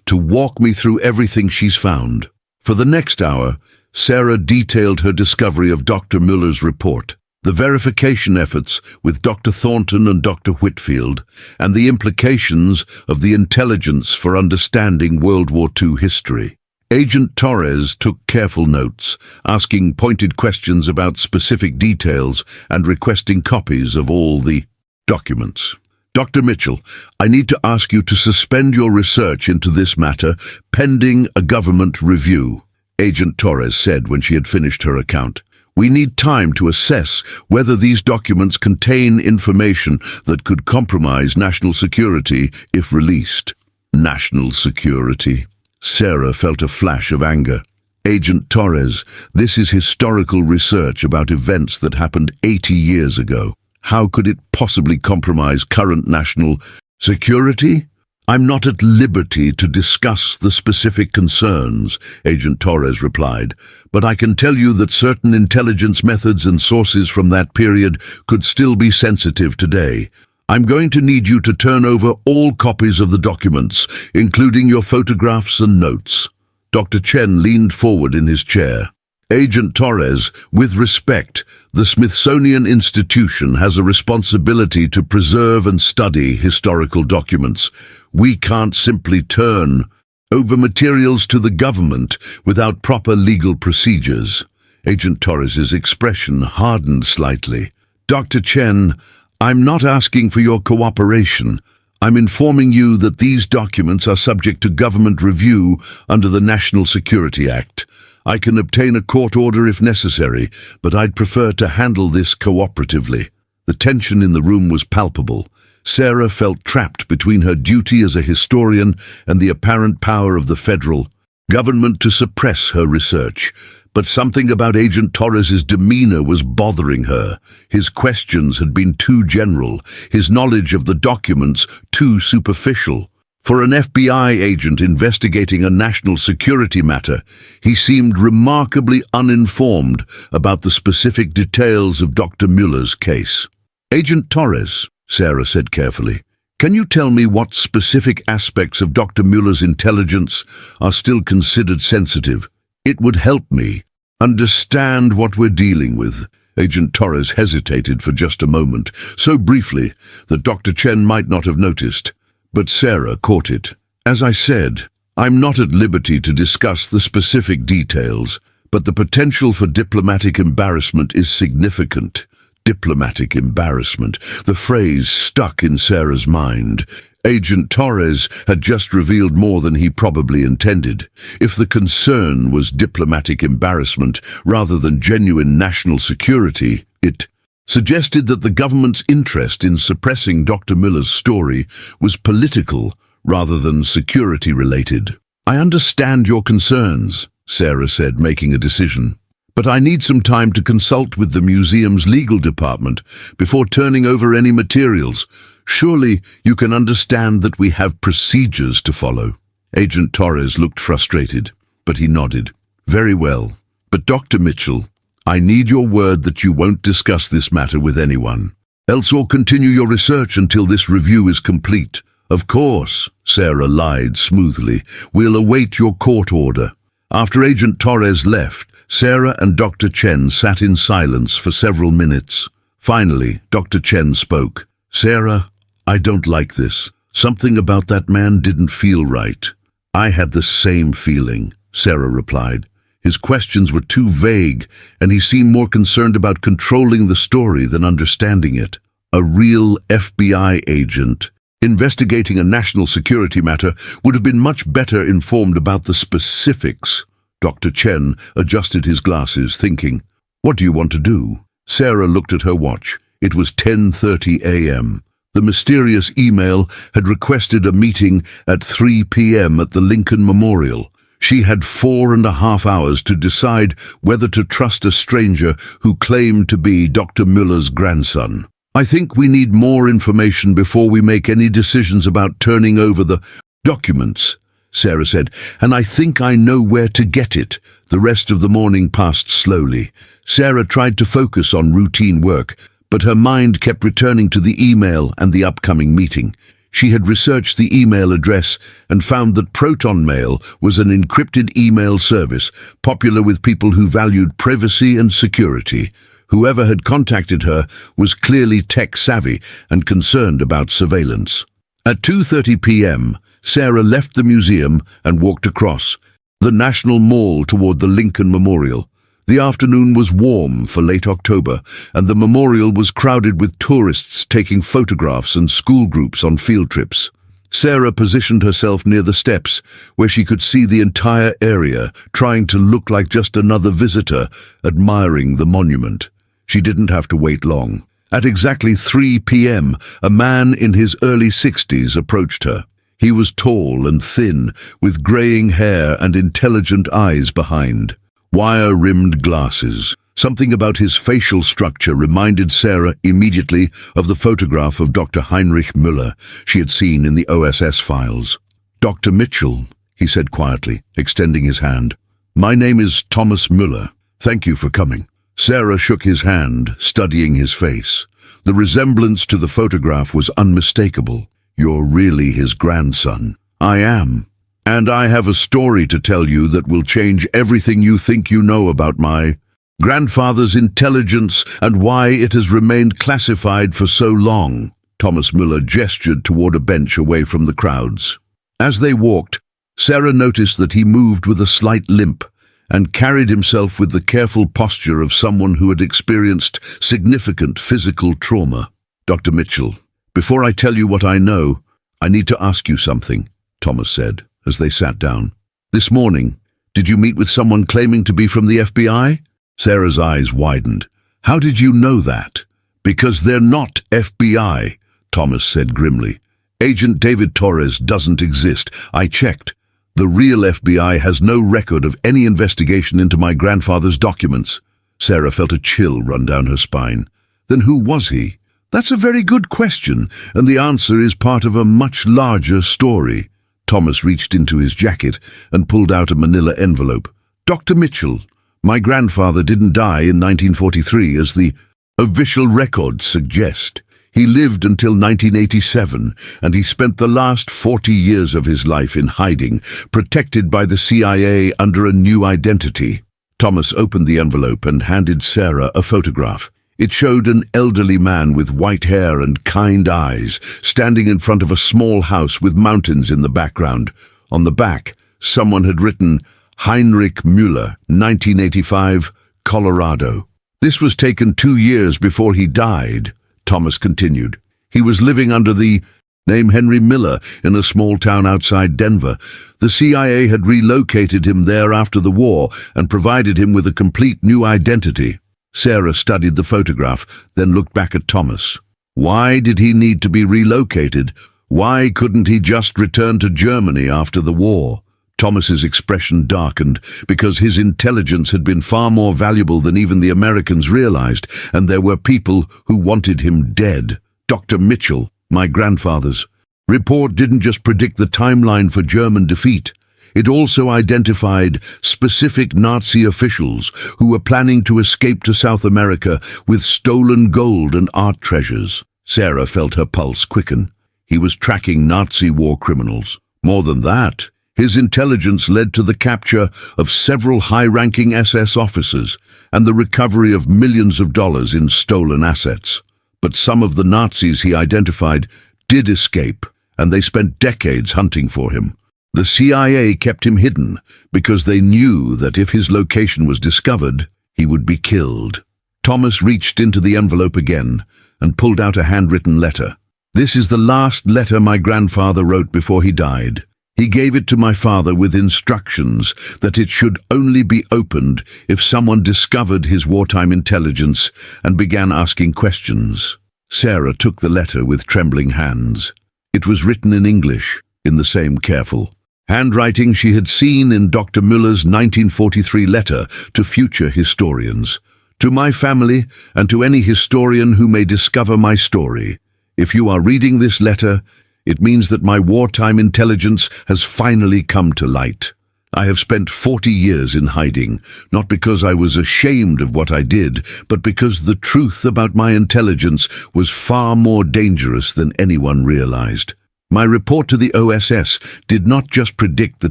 to walk me through everything she's found." For the next hour, Sarah detailed her discovery of Dr. Müller's report, the verification efforts with Dr. Thornton and Dr. Whitfield, and the implications of the intelligence for understanding World War II history. Agent Torres took careful notes, asking pointed questions about specific details and requesting copies of all the documents. "Dr. Mitchell, I need to ask you to suspend your research into this matter pending a government review," Agent Torres said when she had finished her account. "We need time to assess whether these documents contain information that could compromise national security if released." National security? Sarah felt a flash of anger. "Agent Torres, this is historical research about events that happened 80 years ago. How could it possibly compromise current national security?" "I'm not at liberty to discuss the specific concerns," Agent Torres replied, "but I can tell you that certain intelligence methods and sources from that period could still be sensitive today. I'm going to need you to turn over all copies of the documents, including your photographs and notes." Dr. Chen leaned forward in his chair. Agent Torres, with respect, the Smithsonian Institution has a responsibility to preserve and study historical documents. We can't simply turn over materials to the government without proper legal procedures. Agent Torres's expression hardened slightly. Dr. Chen, I'm not asking for your cooperation. I'm informing you that these documents are subject to government review under the National Security Act. I can obtain a court order if necessary, but I'd prefer to handle this cooperatively. The tension in the room was palpable. Sarah felt trapped between her duty as a historian and the apparent power of the federal government to suppress her research. But something about Agent Torres's demeanor was bothering her. His questions had been too general, his knowledge of the documents too superficial. For an FBI agent investigating a national security matter, he seemed remarkably uninformed about the specific details of Dr. Muller's case. Agent Torres, Sarah said carefully, can you tell me what specific aspects of Dr. Muller's intelligence are still considered sensitive? It would help me understand what we're dealing with. Agent Torres hesitated for just a moment, so briefly that Dr. Chen might not have noticed. But Sarah caught it. As I said, I'm not at liberty to discuss the specific details, but the potential for diplomatic embarrassment is significant. Diplomatic embarrassment. The phrase stuck in Sarah's mind. Agent Torres had just revealed more than he probably intended. If the concern was diplomatic embarrassment rather than genuine national security, it suggested that the government's interest in suppressing Dr. Muller's story was political rather than security-related. I understand your concerns, Sarah said, making a decision. But I need some time to consult with the museum's legal department before turning over any materials. Surely you can understand that we have procedures to follow. Agent Torres looked frustrated, but he nodded. Very well. But Dr. Mitchell, I need your word that you won't discuss this matter with anyone. Else or continue your research until this review is complete. Of course, Sarah lied smoothly. We'll await your court order. After Agent Torres left, Sarah and Dr. Chen sat in silence for several minutes. Finally, Dr. Chen spoke. Sarah, I don't like this. Something about that man didn't feel right. I had the same feeling, Sarah replied. His questions were too vague, and he seemed more concerned about controlling the story than understanding it. A real FBI agent investigating a national security matter would have been much better informed about the specifics. Dr. Chen adjusted his glasses, thinking, what do you want to do? Sarah looked at her watch. It was 10:30 a.m. The mysterious email had requested a meeting at 3 p.m. at the Lincoln Memorial. She had 4.5 hours to decide whether to trust a stranger who claimed to be Dr. Muller's grandson. I think we need more information before we make any decisions about turning over the documents, Sarah said, and I think I know where to get it. The rest of the morning passed slowly. Sarah tried to focus on routine work, but her mind kept returning to the email and the upcoming meeting. She had researched the email address and found that Proton Mail was an encrypted email service, popular with people who valued privacy and security. Whoever had contacted her was clearly tech-savvy and concerned about surveillance. At 2:30 p.m., Sarah left the museum and walked across the National Mall toward the Lincoln Memorial. The afternoon was warm for late October, and the memorial was crowded with tourists taking photographs and school groups on field trips. Sarah positioned herself near the steps, where she could see the entire area, trying to look like just another visitor, admiring the monument. She didn't have to wait long. At exactly 3 p.m., a man in his early 60s approached her. He was tall and thin, with graying hair and intelligent eyes behind wire-rimmed glasses. Something about his facial structure reminded Sarah immediately of the photograph of Dr. Heinrich Müller she had seen in the OSS files. Dr. Mitchell, he said quietly, extending his hand. My name is Thomas Müller. Thank you for coming. Sarah shook his hand, studying his face. The resemblance to the photograph was unmistakable. You're really his grandson. I am. And I have a story to tell you that will change everything you think you know about my grandfather's intelligence and why it has remained classified for so long." Thomas Müller gestured toward a bench away from the crowds. As they walked, Sarah noticed that he moved with a slight limp and carried himself with the careful posture of someone who had experienced significant physical trauma. "Dr. Mitchell, before I tell you what I know, I need to ask you something," Thomas said as they sat down. "This morning, did you meet with someone claiming to be from the FBI?" Sarah's eyes widened. "How did you know that?" "Because they're not FBI," Thomas said grimly. "Agent David Torres doesn't exist. I checked. The real FBI has no record of any investigation into my grandfather's documents." Sarah felt a chill run down her spine. "Then who was he?" "That's a very good question, and the answer is part of a much larger story." Thomas reached into his jacket and pulled out a manila envelope. "Dr. Mitchell, my grandfather didn't die in 1943 as the official records suggest. He lived until 1987, and he spent the last 40 years of his life in hiding, protected by the CIA under a new identity." Thomas opened the envelope and handed Sarah a photograph. It showed an elderly man with white hair and kind eyes, standing in front of a small house with mountains in the background. On the back, someone had written, "Heinrich Müller, 1985, Colorado." "This was taken 2 years before he died," Thomas continued. "He was living under the name Henry Miller in a small town outside Denver. The CIA had relocated him there after the war and provided him with a complete new identity." Sarah studied the photograph, then looked back at Thomas. "Why did he need to be relocated? Why couldn't he just return to Germany after the war?" Thomas's expression darkened because his intelligence had been far more valuable than even the Americans realized, and there were people who wanted him dead. "Dr. Mitchell, my grandfather's report didn't just predict the timeline for German defeat. It also identified specific Nazi officials who were planning to escape to South America with stolen gold and art treasures." Sarah felt her pulse quicken. He was tracking Nazi war criminals. More than that, his intelligence led to the capture of several high-ranking SS officers and the recovery of millions of dollars in stolen assets. But some of the Nazis he identified did escape, and they spent decades hunting for him. The CIA kept him hidden because they knew that if his location was discovered, he would be killed. Thomas reached into the envelope again and pulled out a handwritten letter. "This is the last letter my grandfather wrote before he died. He gave it to my father with instructions that it should only be opened if someone discovered his wartime intelligence and began asking questions." Sarah took the letter with trembling hands. It was written in English, in the same careful handwriting she had seen in Dr. Müller's 1943 letter to future historians. "To my family and to any historian who may discover my story, if you are reading this letter, it means that my wartime intelligence has finally come to light. I have spent 40 years in hiding, not because I was ashamed of what I did, but because the truth about my intelligence was far more dangerous than anyone realized. My report to the OSS did not just predict the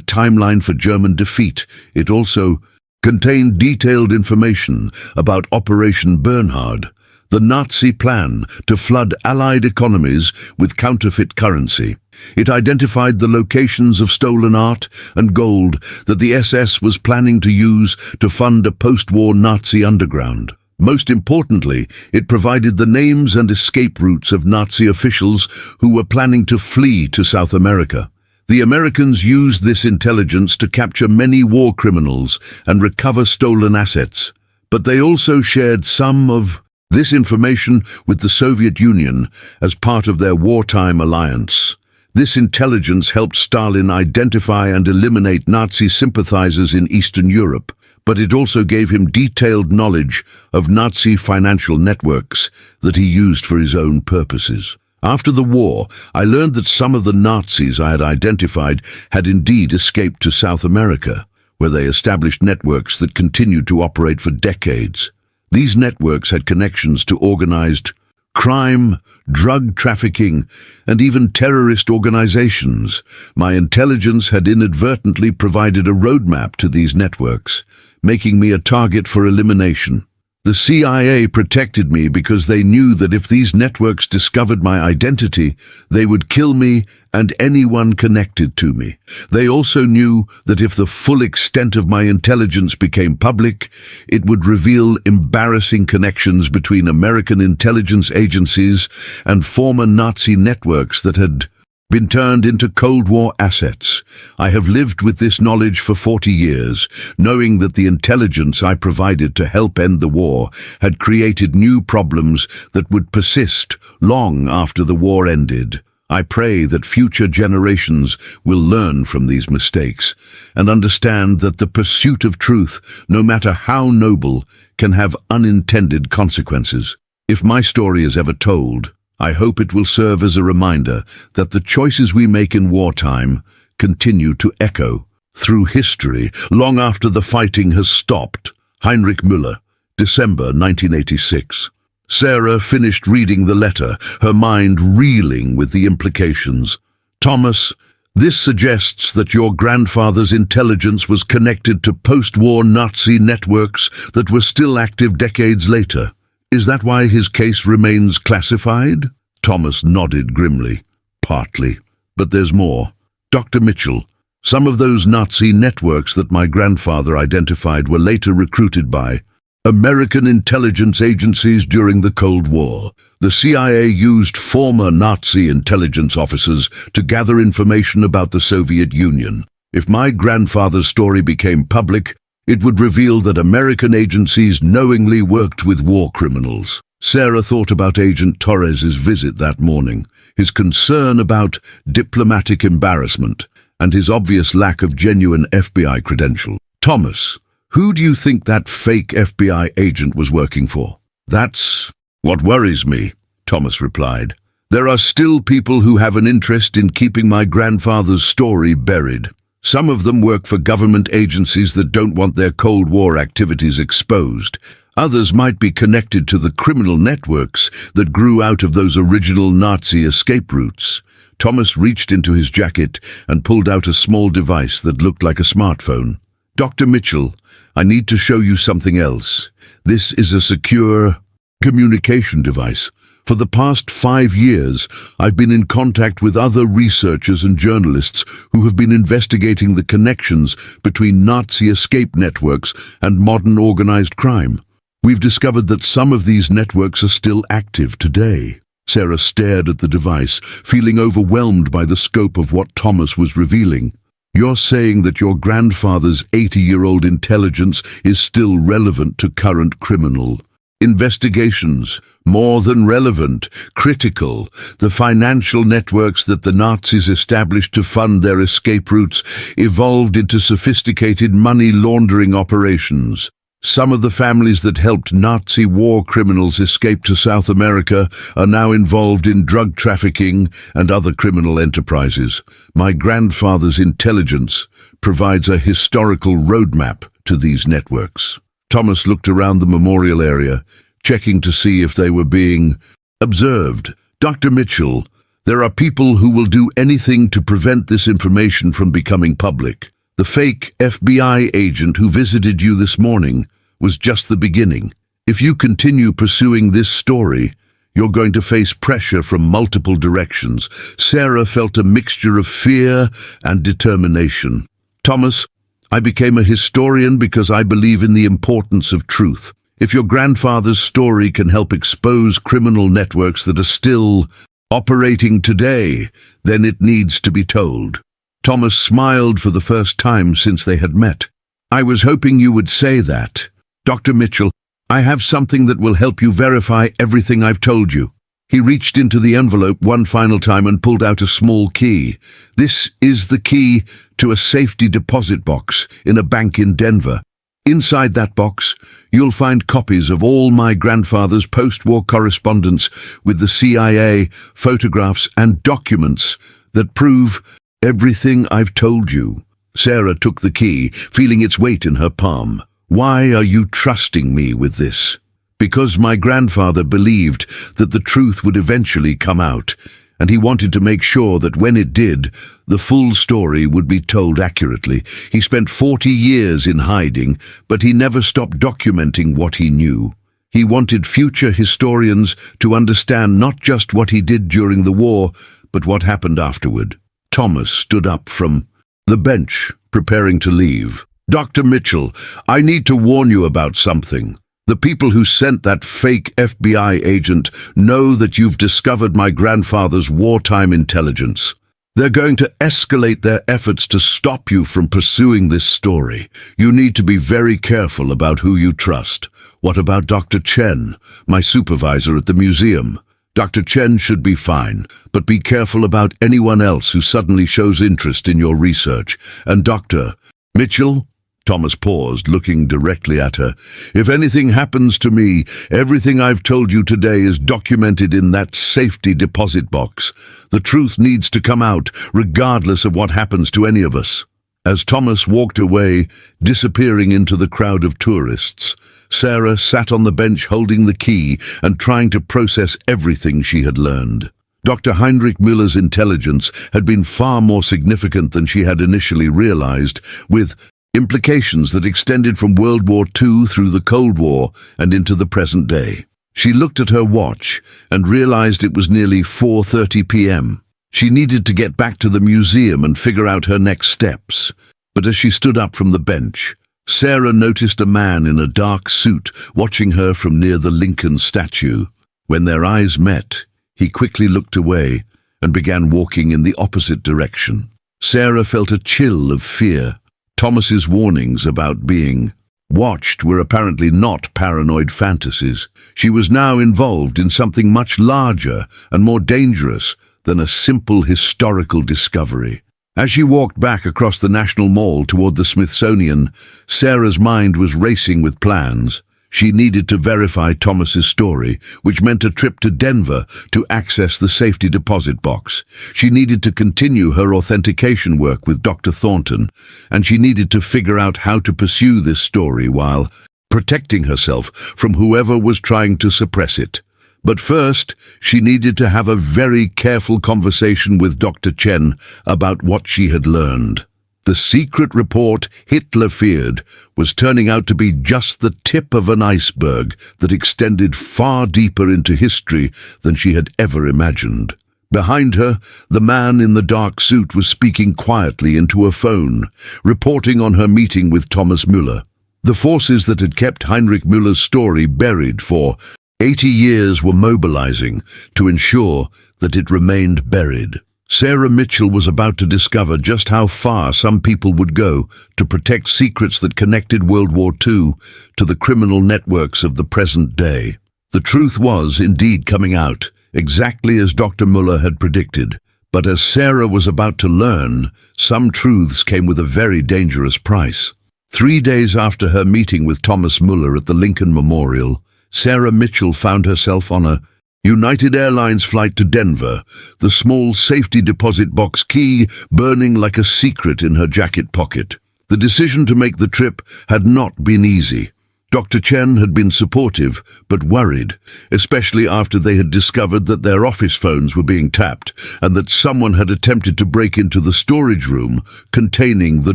timeline for German defeat, it also contained detailed information about Operation Bernhard, the Nazi plan to flood Allied economies with counterfeit currency. It identified the locations of stolen art and gold that the SS was planning to use to fund a post-war Nazi underground. Most importantly, it provided the names and escape routes of Nazi officials who were planning to flee to South America. The Americans used this intelligence to capture many war criminals and recover stolen assets, but they also shared some of this information with the Soviet Union as part of their wartime alliance. This intelligence helped Stalin identify and eliminate Nazi sympathizers in Eastern Europe, but it also gave him detailed knowledge of Nazi financial networks that he used for his own purposes. After the war, I learned that some of the Nazis I had identified had indeed escaped to South America, where they established networks that continued to operate for decades. These networks had connections to organized crime, drug trafficking, and even terrorist organizations. My intelligence had inadvertently provided a roadmap to these networks, making me a target for elimination. The CIA protected me because they knew that if these networks discovered my identity, they would kill me and anyone connected to me. They also knew that if the full extent of my intelligence became public, it would reveal embarrassing connections between American intelligence agencies and former Nazi networks that had been turned into Cold War assets. I have lived with this knowledge for 40 years, knowing that the intelligence I provided to help end the war had created new problems that would persist long after the war ended. I pray that future generations will learn from these mistakes and understand that the pursuit of truth, no matter how noble, can have unintended consequences. If my story is ever told, I hope it will serve as a reminder that the choices we make in wartime continue to echo through history long after the fighting has stopped. Heinrich Müller, December 1986. Sarah finished reading the letter, her mind reeling with the implications. Thomas, this suggests that your grandfather's intelligence was connected to post-war Nazi networks that were still active decades later. Is that why his case remains classified? Thomas nodded grimly. Partly. But there's more. Dr. Mitchell, some of those Nazi networks that my grandfather identified were later recruited by American intelligence agencies during the Cold War. The CIA used former Nazi intelligence officers to gather information about the Soviet Union. If my grandfather's story became public, it would reveal that American agencies knowingly worked with war criminals. Sarah thought about Agent Torres's visit that morning, his concern about diplomatic embarrassment, and his obvious lack of genuine FBI credential. Thomas, who do you think that fake FBI agent was working for? That's what worries me, Thomas replied. There are still people who have an interest in keeping my grandfather's story buried. Some of them work for government agencies that don't want their Cold War activities exposed. Others might be connected to the criminal networks that grew out of those original Nazi escape routes. Thomas reached into his jacket and pulled out a small device that looked like a smartphone. Dr. Mitchell, I need to show you something else. This is a secure communication device. For the past 5 years, I've been in contact with other researchers and journalists who have been investigating the connections between Nazi escape networks and modern organized crime. We've discovered that some of these networks are still active today. Sarah stared at the device, feeling overwhelmed by the scope of what Thomas was revealing. You're saying that your grandfather's 80-year-old intelligence is still relevant to current criminal investigations, more than relevant, critical. The financial networks that the Nazis established to fund their escape routes evolved into sophisticated money laundering operations. Some of the families that helped Nazi war criminals escape to South America are now involved in drug trafficking and other criminal enterprises. My grandfather's intelligence provides a historical roadmap to these networks. Thomas looked around the memorial area, checking to see if they were being observed. Dr. Mitchell, there are people who will do anything to prevent this information from becoming public. The fake FBI agent who visited you this morning was just the beginning. If you continue pursuing this story, you're going to face pressure from multiple directions. Sarah felt a mixture of fear and determination. Thomas, I became a historian because I believe in the importance of truth. If your grandfather's story can help expose criminal networks that are still operating today, then it needs to be told. Thomas smiled for the first time since they had met. I was hoping you would say that. Dr. Mitchell, I have something that will help you verify everything I've told you. He reached into the envelope one final time and pulled out a small key. This is the key to a safety deposit box in a bank in Denver. Inside that box, you'll find copies of all my grandfather's post-war correspondence with the CIA, photographs and documents that prove everything I've told you. Sarah took the key, feeling its weight in her palm. Why are you trusting me with this? because my grandfather believed that the truth would eventually come out, and he wanted to make sure that when it did, the full story would be told accurately. He spent 40 years in hiding, but he never stopped documenting what he knew. He wanted future historians to understand not just what he did during the war, but what happened afterward. Thomas stood up from the bench, preparing to leave. "Dr. Mitchell, I need to warn you about something. The people who sent that fake FBI agent know that you've discovered my grandfather's wartime intelligence. They're going to escalate their efforts to stop you from pursuing this story. You need to be very careful about who you trust. What about Dr. Chen, my supervisor at the museum? Dr. Chen should be fine, but be careful about anyone else who suddenly shows interest in your research. And Dr. Mitchell?" Thomas paused, looking directly at her. "If anything happens to me, everything I've told you today is documented in that safety deposit box. The truth needs to come out, regardless of what happens to any of us." As Thomas walked away, disappearing into the crowd of tourists, Sarah sat on the bench holding the key and trying to process everything she had learned. Dr. Heinrich Müller's intelligence had been far more significant than she had initially realized, with implications that extended from World War II through the Cold War and into the present day. She looked at her watch and realized it was nearly 4:30 p.m. She needed to get back to the museum and figure out her next steps. But as she stood up from the bench, Sarah noticed a man in a dark suit watching her from near the Lincoln statue. When their eyes met, he quickly looked away and began walking in the opposite direction. Sarah felt a chill of fear. Thomas's warnings about being watched were apparently not paranoid fantasies. She was now involved in something much larger and more dangerous than a simple historical discovery. As she walked back across the National Mall toward the Smithsonian, Sarah's mind was racing with plans. She needed to verify Thomas's story, which meant a trip to Denver to access the safety deposit box. She needed to continue her authentication work with Dr. Thornton, and she needed to figure out how to pursue this story while protecting herself from whoever was trying to suppress it. But first, she needed to have a very careful conversation with Dr. Chen about what she had learned. The secret report Hitler feared was turning out to be just the tip of an iceberg that extended far deeper into history than she had ever imagined. Behind her, the man in the dark suit was speaking quietly into a phone, reporting on her meeting with Thomas Müller. The forces that had kept Heinrich Müller's story buried for 80 years were mobilizing to ensure that it remained buried. Sarah Mitchell was about to discover just how far some people would go to protect secrets that connected World War II to the criminal networks of the present day. The truth was indeed coming out, exactly as Dr. Müller had predicted. But as Sarah was about to learn, some truths came with a very dangerous price. 3 days after her meeting with Thomas Müller at the Lincoln Memorial, Sarah Mitchell found herself on a United Airlines flight to Denver, the small safety deposit box key burning like a secret in her jacket pocket. The decision to make the trip had not been easy. Dr. Chen had been supportive, but worried, especially after they had discovered that their office phones were being tapped and that someone had attempted to break into the storage room containing the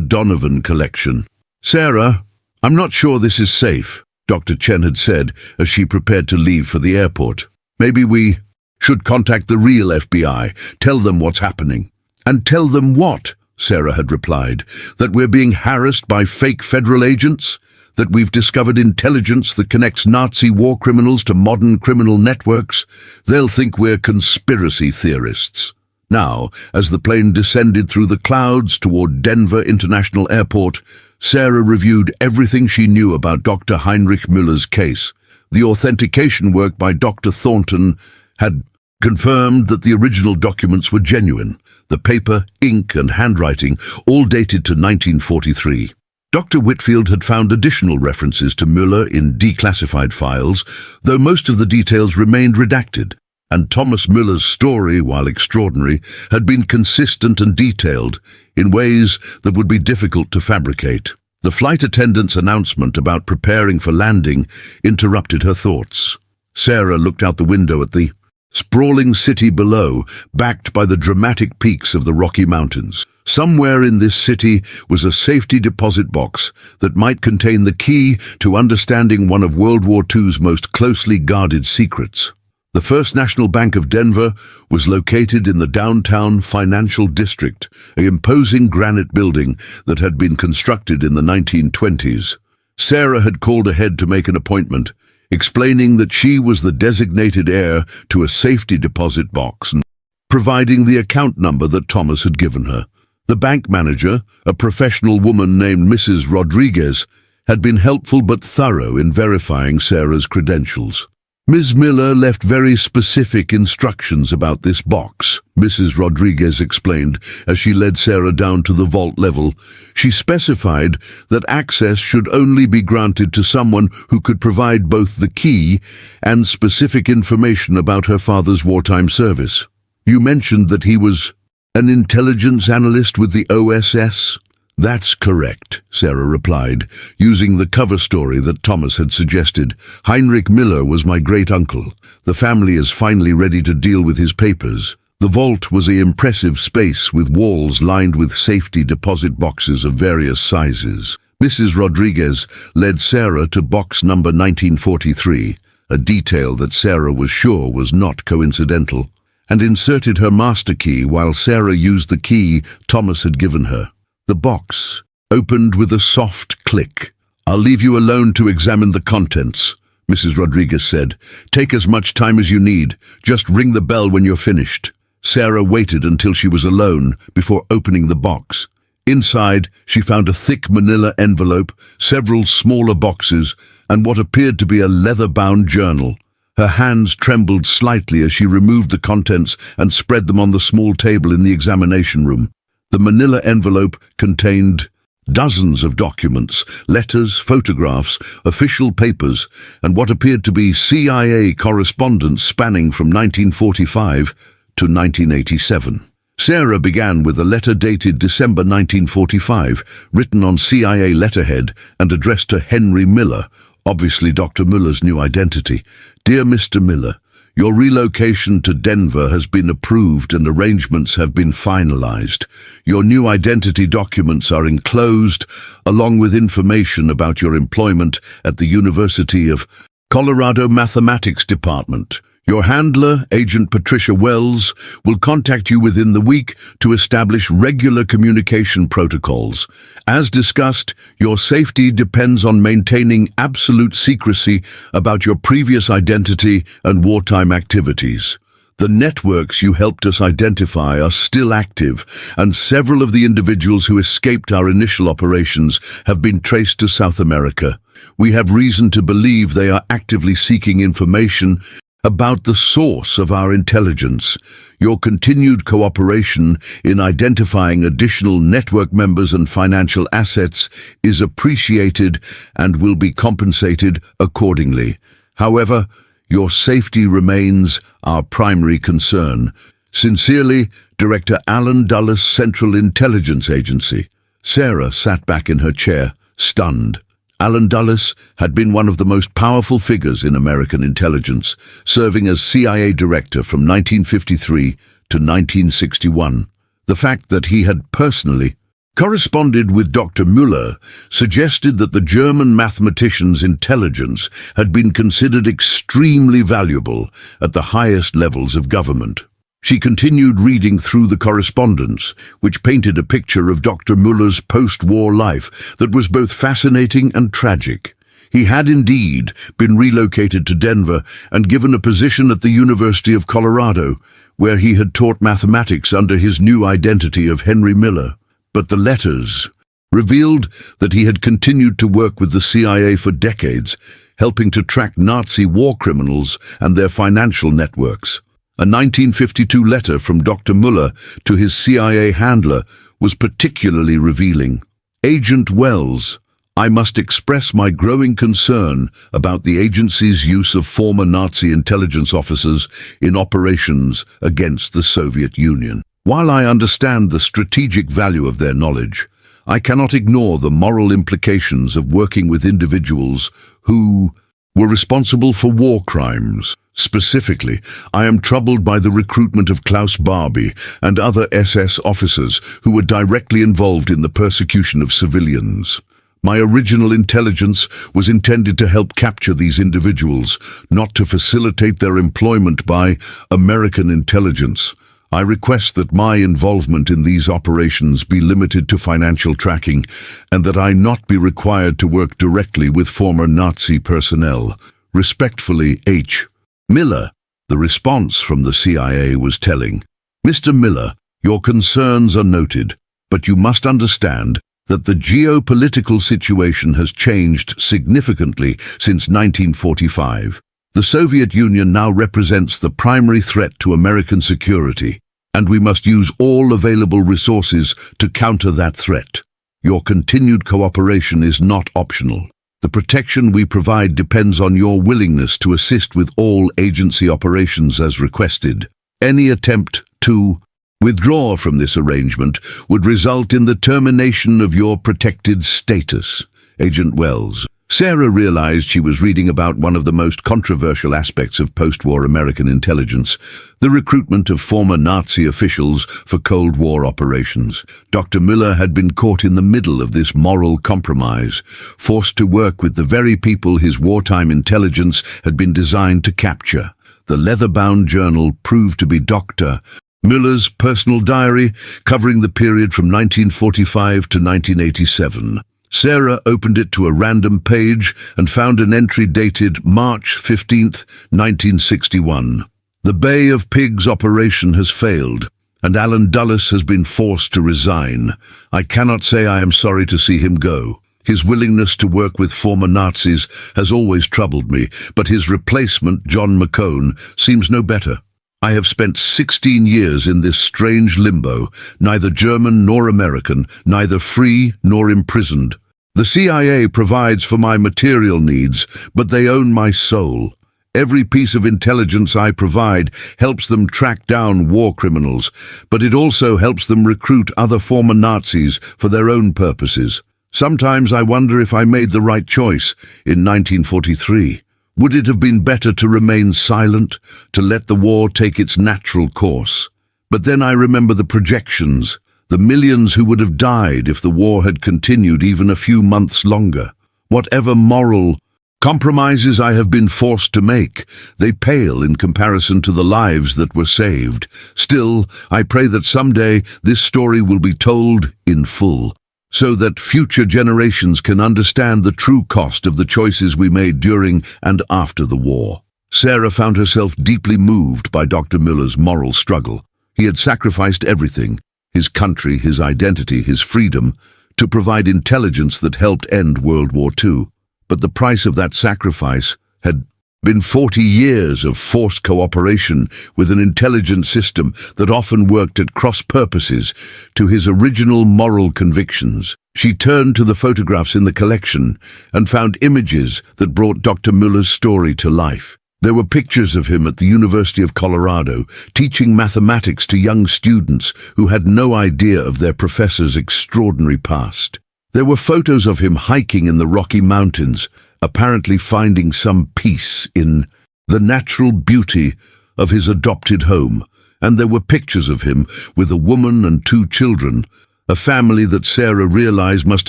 Donovan collection. "Sarah, I'm not sure this is safe," Dr. Chen had said as she prepared to leave for the airport. "Maybe we should contact the real FBI, tell them what's happening." "And tell them what?" Sarah had replied. "That we're being harassed by fake federal agents? That we've discovered intelligence that connects Nazi war criminals to modern criminal networks? They'll think we're conspiracy theorists." Now, as the plane descended through the clouds toward Denver International Airport, Sarah reviewed everything she knew about Dr. Heinrich Müller's case. The authentication work by Dr. Thornton had confirmed that the original documents were genuine. The paper, ink, and handwriting all dated to 1943. Dr. Whitfield had found additional references to Müller in declassified files, though most of the details remained redacted. And Thomas Müller's story, while extraordinary, had been consistent and detailed in ways that would be difficult to fabricate. The flight attendant's announcement about preparing for landing interrupted her thoughts. Sarah looked out the window at the sprawling city below, backed by the dramatic peaks of the Rocky Mountains. Somewhere in this city was a safety deposit box that might contain the key to understanding one of World War II's most closely guarded secrets. The First National Bank of Denver was located in the downtown financial district, an imposing granite building that had been constructed in the 1920s. Sarah had called ahead to make an appointment, explaining that she was the designated heir to a safety deposit box and providing the account number that Thomas had given her. The bank manager, a professional woman named Mrs. Rodriguez, had been helpful but thorough in verifying Sarah's credentials. Ms. Miller left very specific instructions about this box, Mrs. Rodriguez explained as she led Sarah down to the vault level. She specified that access should only be granted to someone who could provide both the key and specific information about her father's wartime service. You mentioned that he was an intelligence analyst with the OSS? That's correct, Sarah replied, using the cover story that Thomas had suggested. Heinrich Miller was my great-uncle. The family is finally ready to deal with his papers. The vault was an impressive space with walls lined with safety deposit boxes of various sizes. Mrs. Rodriguez led Sarah to box number 1943, a detail that Sarah was sure was not coincidental, and inserted her master key while Sarah used the key Thomas had given her. The box opened with a soft click. "I'll leave you alone to examine the contents," Mrs. Rodriguez said. "Take as much time as you need. Just ring the bell when you're finished." Sarah waited until she was alone before opening the box. Inside, she found a thick manila envelope, several smaller boxes, and what appeared to be a leather-bound journal. Her hands trembled slightly as she removed the contents and spread them on the small table in the examination room. The manila envelope contained dozens of documents, letters, photographs, official papers, and what appeared to be CIA correspondence spanning from 1945 to 1987. Sarah began with a letter dated December 1945, written on CIA letterhead and addressed to Henry Miller, obviously Dr. Muller's new identity. "Dear Mr. Miller, your relocation to Denver has been approved and arrangements have been finalized. Your new identity documents are enclosed, along with information about your employment at the University of Colorado Mathematics Department. Your handler, Agent Patricia Wells, will contact you within the week to establish regular communication protocols. As discussed, your safety depends on maintaining absolute secrecy about your previous identity and wartime activities. The networks you helped us identify are still active, and several of the individuals who escaped our initial operations have been traced to South America. We have reason to believe they are actively seeking information about the source of our intelligence. Your continued cooperation in identifying additional network members and financial assets is appreciated and will be compensated accordingly. However, your safety remains our primary concern. Sincerely, Director Alan Dulles, Central Intelligence Agency." Sarah sat back in her chair, stunned. Alan Dulles had been one of the most powerful figures in American intelligence, serving as CIA director from 1953 to 1961. The fact that he had personally corresponded with Dr. Müller suggested that the German mathematician's intelligence had been considered extremely valuable at the highest levels of government. She continued reading through the correspondence, which painted a picture of Dr. Müller's post-war life that was both fascinating and tragic. He had indeed been relocated to Denver and given a position at the University of Colorado, where he had taught mathematics under his new identity of Henry Miller. But the letters revealed that he had continued to work with the CIA for decades, helping to track Nazi war criminals and their financial networks. A 1952 letter from Dr. Müller to his CIA handler was particularly revealing. "Agent Wells, I must express my growing concern about the agency's use of former Nazi intelligence officers in operations against the Soviet Union. While I understand the strategic value of their knowledge, I cannot ignore the moral implications of working with individuals who were responsible for war crimes. Specifically, I am troubled by the recruitment of Klaus Barbie and other SS officers who were directly involved in the persecution of civilians. My original intelligence was intended to help capture these individuals, not to facilitate their employment by American intelligence. I request that my involvement in these operations be limited to financial tracking and that I not be required to work directly with former Nazi personnel. Respectfully, H. Miller. The response from the CIA was telling. Mr. Miller, your concerns are noted, but you must understand that the geopolitical situation has changed significantly since 1945. The Soviet Union now represents the primary threat to American security, and we must use all available resources to counter that threat. Your continued cooperation is not optional. The protection we provide depends on your willingness to assist with all agency operations as requested. Any attempt to withdraw from this arrangement would result in the termination of your protected status. Agent Wells. Sarah realized she was reading about one of the most controversial aspects of post-war American intelligence, the recruitment of former Nazi officials for Cold War operations. Dr. Miller had been caught in the middle of this moral compromise, forced to work with the very people his wartime intelligence had been designed to capture. The leather-bound journal proved to be Dr. Miller's personal diary, covering the period from 1945 to 1987. Sarah opened it to a random page and found an entry dated March 15, 1961. The Bay of Pigs operation has failed, and Alan Dulles has been forced to resign. I cannot say I am sorry to see him go. His willingness to work with former Nazis has always troubled me, but his replacement, John McCone, seems no better. I have spent 16 years in this strange limbo, neither German nor American, neither free nor imprisoned. The CIA provides for my material needs, but they own my soul. Every piece of intelligence I provide helps them track down war criminals, but it also helps them recruit other former Nazis for their own purposes. Sometimes I wonder if I made the right choice in 1943. Would it have been better to remain silent, to let the war take its natural course? But then I remember the projections, the millions who would have died if the war had continued even a few months longer. Whatever moral compromises I have been forced to make, they pale in comparison to the lives that were saved. Still, I pray that someday this story will be told in full, so that future generations can understand the true cost of the choices we made during and after the war. Sarah found herself deeply moved by Dr. Miller's moral struggle. He had sacrificed everything, his country, his identity, his freedom, to provide intelligence that helped end World War II. But the price of that sacrifice had been 40 years of forced cooperation with an intelligence system that often worked at cross purposes to his original moral convictions. She turned to the photographs in the collection and found images that brought Dr. Miller's story to life. There were pictures of him at the University of Colorado, teaching mathematics to young students who had no idea of their professor's extraordinary past. There were photos of him hiking in the Rocky Mountains, apparently finding some peace in the natural beauty of his adopted home, and there were pictures of him with a woman and 2 children, a family that Sarah realized must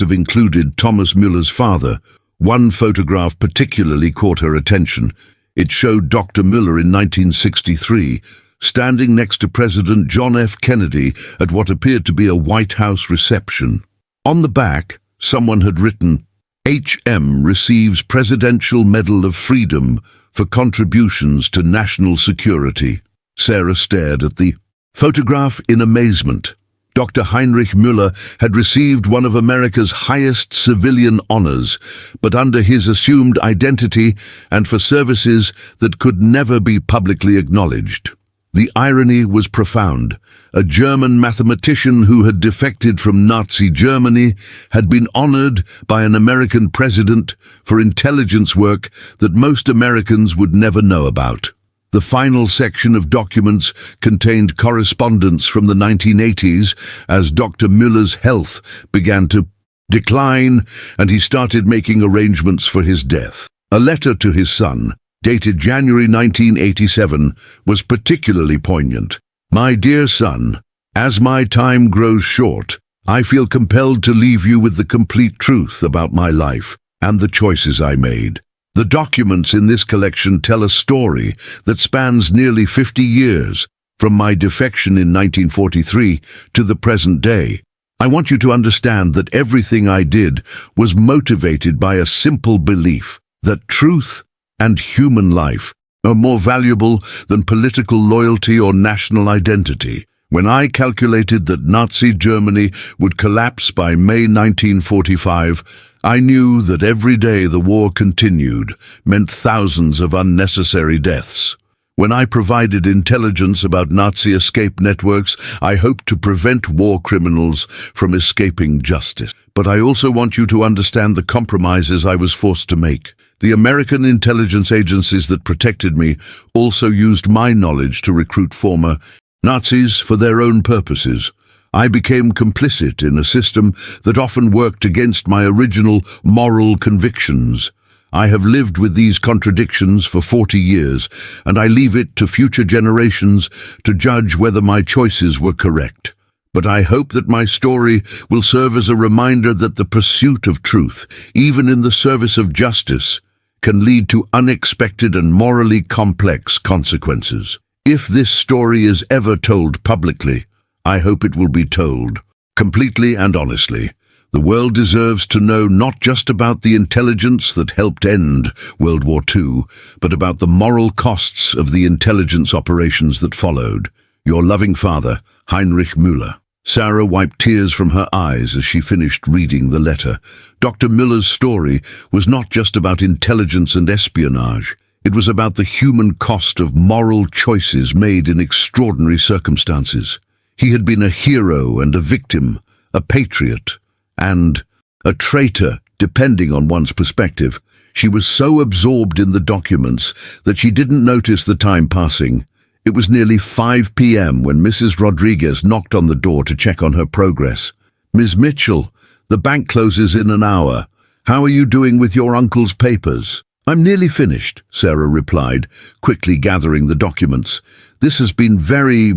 have included Thomas Müller's father. One photograph particularly caught her attention. It showed Dr. Müller in 1963, standing next to President John F. Kennedy at what appeared to be a White House reception. On the back, someone had written, "H.M. receives Presidential Medal of Freedom for contributions to national security." Sarah stared at the photograph in amazement. Dr. Heinrich Müller had received one of America's highest civilian honors, but under his assumed identity and for services that could never be publicly acknowledged. The irony was profound. A German mathematician who had defected from Nazi Germany had been honored by an American president for intelligence work that most Americans would never know about. The final section of documents contained correspondence from the 1980s as Dr. Müller's health began to decline and he started making arrangements for his death. A letter to his son, dated January 1987, was particularly poignant. "My dear son, as my time grows short, I feel compelled to leave you with the complete truth about my life and the choices I made. The documents in this collection tell a story that spans nearly 50 years, from my defection in 1943 to the present day. I want you to understand that everything I did was motivated by a simple belief that truth and human life are more valuable than political loyalty or national identity. When I calculated that Nazi Germany would collapse by May 1945, I knew that every day the war continued meant thousands of unnecessary deaths. When I provided intelligence about Nazi escape networks, I hoped to prevent war criminals from escaping justice. But I also want you to understand the compromises I was forced to make. The American intelligence agencies that protected me also used my knowledge to recruit former Nazis for their own purposes. I became complicit in a system that often worked against my original moral convictions. I have lived with these contradictions for 40 years, and I leave it to future generations to judge whether my choices were correct. But I hope that my story will serve as a reminder that the pursuit of truth, even in the service of justice, can lead to unexpected and morally complex consequences. If this story is ever told publicly, I hope it will be told completely and honestly. The world deserves to know not just about the intelligence that helped end World War II, but about the moral costs of the intelligence operations that followed. Your loving father, Heinrich Müller. Sarah wiped tears from her eyes as she finished reading the letter. Dr. Müller's story was not just about intelligence and espionage. It was about the human cost of moral choices made in extraordinary circumstances. He had been a hero and a victim, a patriot, and a traitor, depending on one's perspective. She was so absorbed in the documents that she didn't notice the time passing. It was nearly 5 p.m. when Mrs. Rodriguez knocked on the door to check on her progress. "Ms. Mitchell, the bank closes in an hour. How are you doing with your uncle's papers?" "I'm nearly finished," Sarah replied, quickly gathering the documents. "This has been very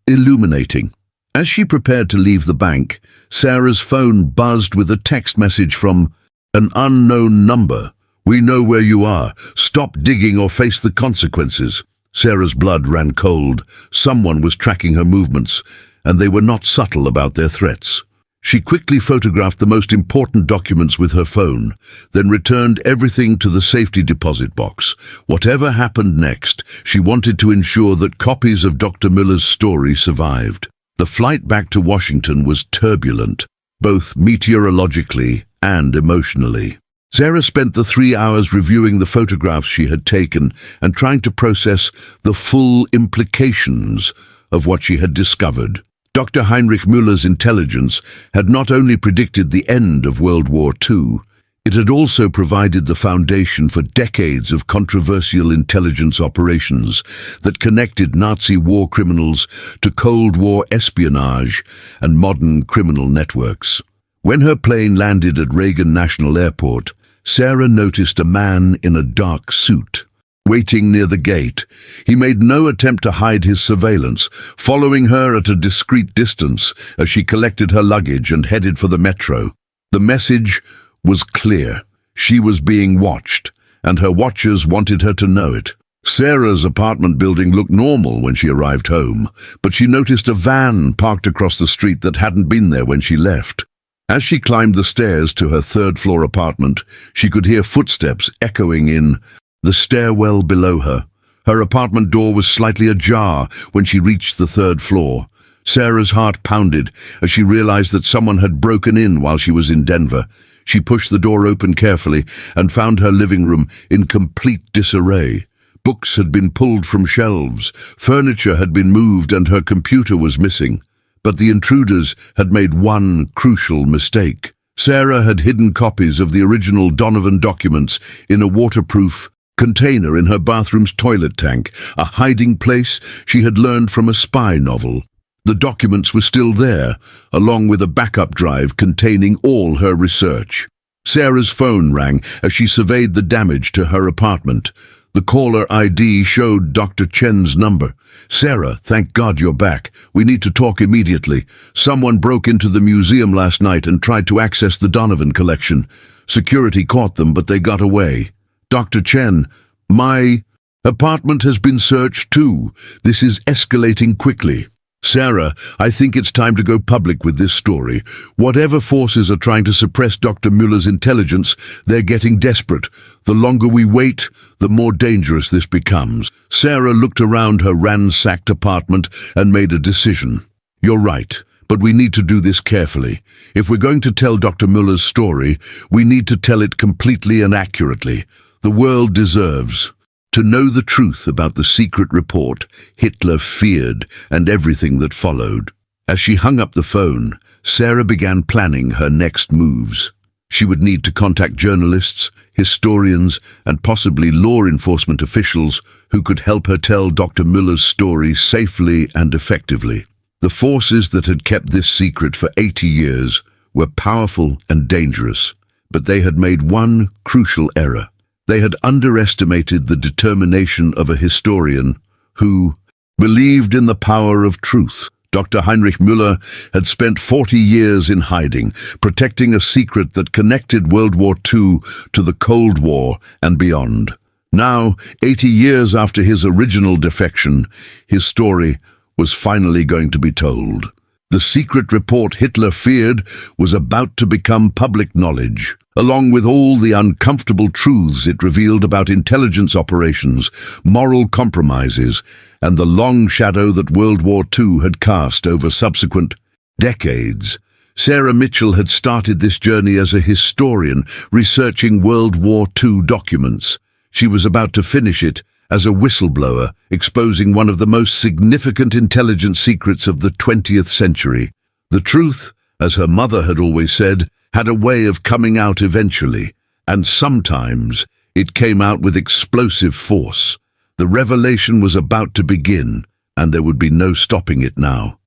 illuminating." As she prepared to leave the bank, Sarah's phone buzzed with a text message from an unknown number. "We know where you are. Stop digging or face the consequences." Sarah's blood ran cold. Someone was tracking her movements, and they were not subtle about their threats. She quickly photographed the most important documents with her phone, then returned everything to the safety deposit box. Whatever happened next, she wanted to ensure that copies of Dr. Müller's story survived. The flight back to Washington was turbulent, both meteorologically and emotionally. Sarah spent the 3 hours reviewing the photographs she had taken and trying to process the full implications of what she had discovered. Dr. Heinrich Müller's intelligence had not only predicted the end of World War II, it had also provided the foundation for decades of controversial intelligence operations that connected Nazi war criminals to Cold War espionage and modern criminal networks. When her plane landed at Reagan National Airport, Sarah noticed a man in a dark suit waiting near the gate. He made no attempt to hide his surveillance, following her at a discreet distance as she collected her luggage and headed for the metro. The message was clear. She was being watched, and her watchers wanted her to know it. Sarah's apartment building looked normal when she arrived home, but she noticed a van parked across the street that hadn't been there when she left. As she climbed the stairs to her third-floor apartment, she could hear footsteps echoing in the stairwell below her. Her apartment door was slightly ajar when she reached the third floor. Sarah's heart pounded as she realized that someone had broken in while she was in Denver. She pushed the door open carefully and found her living room in complete disarray. Books had been pulled from shelves, furniture had been moved, and her computer was missing. But the intruders had made one crucial mistake. Sarah had hidden copies of the original Donovan documents in a waterproof container in her bathroom's toilet tank, a hiding place she had learned from a spy novel. The documents were still there, along with a backup drive containing all her research. Sarah's phone rang as she surveyed the damage to her apartment. The caller ID showed Dr. Chen's number. "Sarah, thank God you're back. We need to talk immediately. Someone broke into the museum last night and tried to access the Donovan collection. Security caught them, but they got away. Dr. Chen, my apartment has been searched too. This is escalating quickly. Sarah, I think it's time to go public with this story. Whatever forces are trying to suppress Dr. Müller's intelligence, they're getting desperate. The longer we wait, the more dangerous this becomes." Sarah looked around her ransacked apartment and made a decision. "You're right, but we need to do this carefully. If we're going to tell Dr. Müller's story, we need to tell it completely and accurately. The world deserves to know the truth about the secret report Hitler feared and everything that followed." As she hung up the phone, Sarah began planning her next moves. She would need to contact journalists, historians, and possibly law enforcement officials who could help her tell Dr. Müller's story safely and effectively. The forces that had kept this secret for 80 years were powerful and dangerous, but they had made one crucial error. They had underestimated the determination of a historian who believed in the power of truth. Dr. Heinrich Müller had spent 40 years in hiding, protecting a secret that connected World War II to the Cold War and beyond. Now, 80 years after his original defection, his story was finally going to be told. The secret report Hitler feared was about to become public knowledge, along with all the uncomfortable truths it revealed about intelligence operations, moral compromises, and the long shadow that World War II had cast over subsequent decades. Sarah Mitchell had started this journey as a historian, researching World War II documents. She was about to finish it as a whistleblower, exposing one of the most significant intelligence secrets of the 20th century. The truth, as her mother had always said, had a way of coming out eventually, and sometimes it came out with explosive force. The revelation was about to begin, and there would be no stopping it now.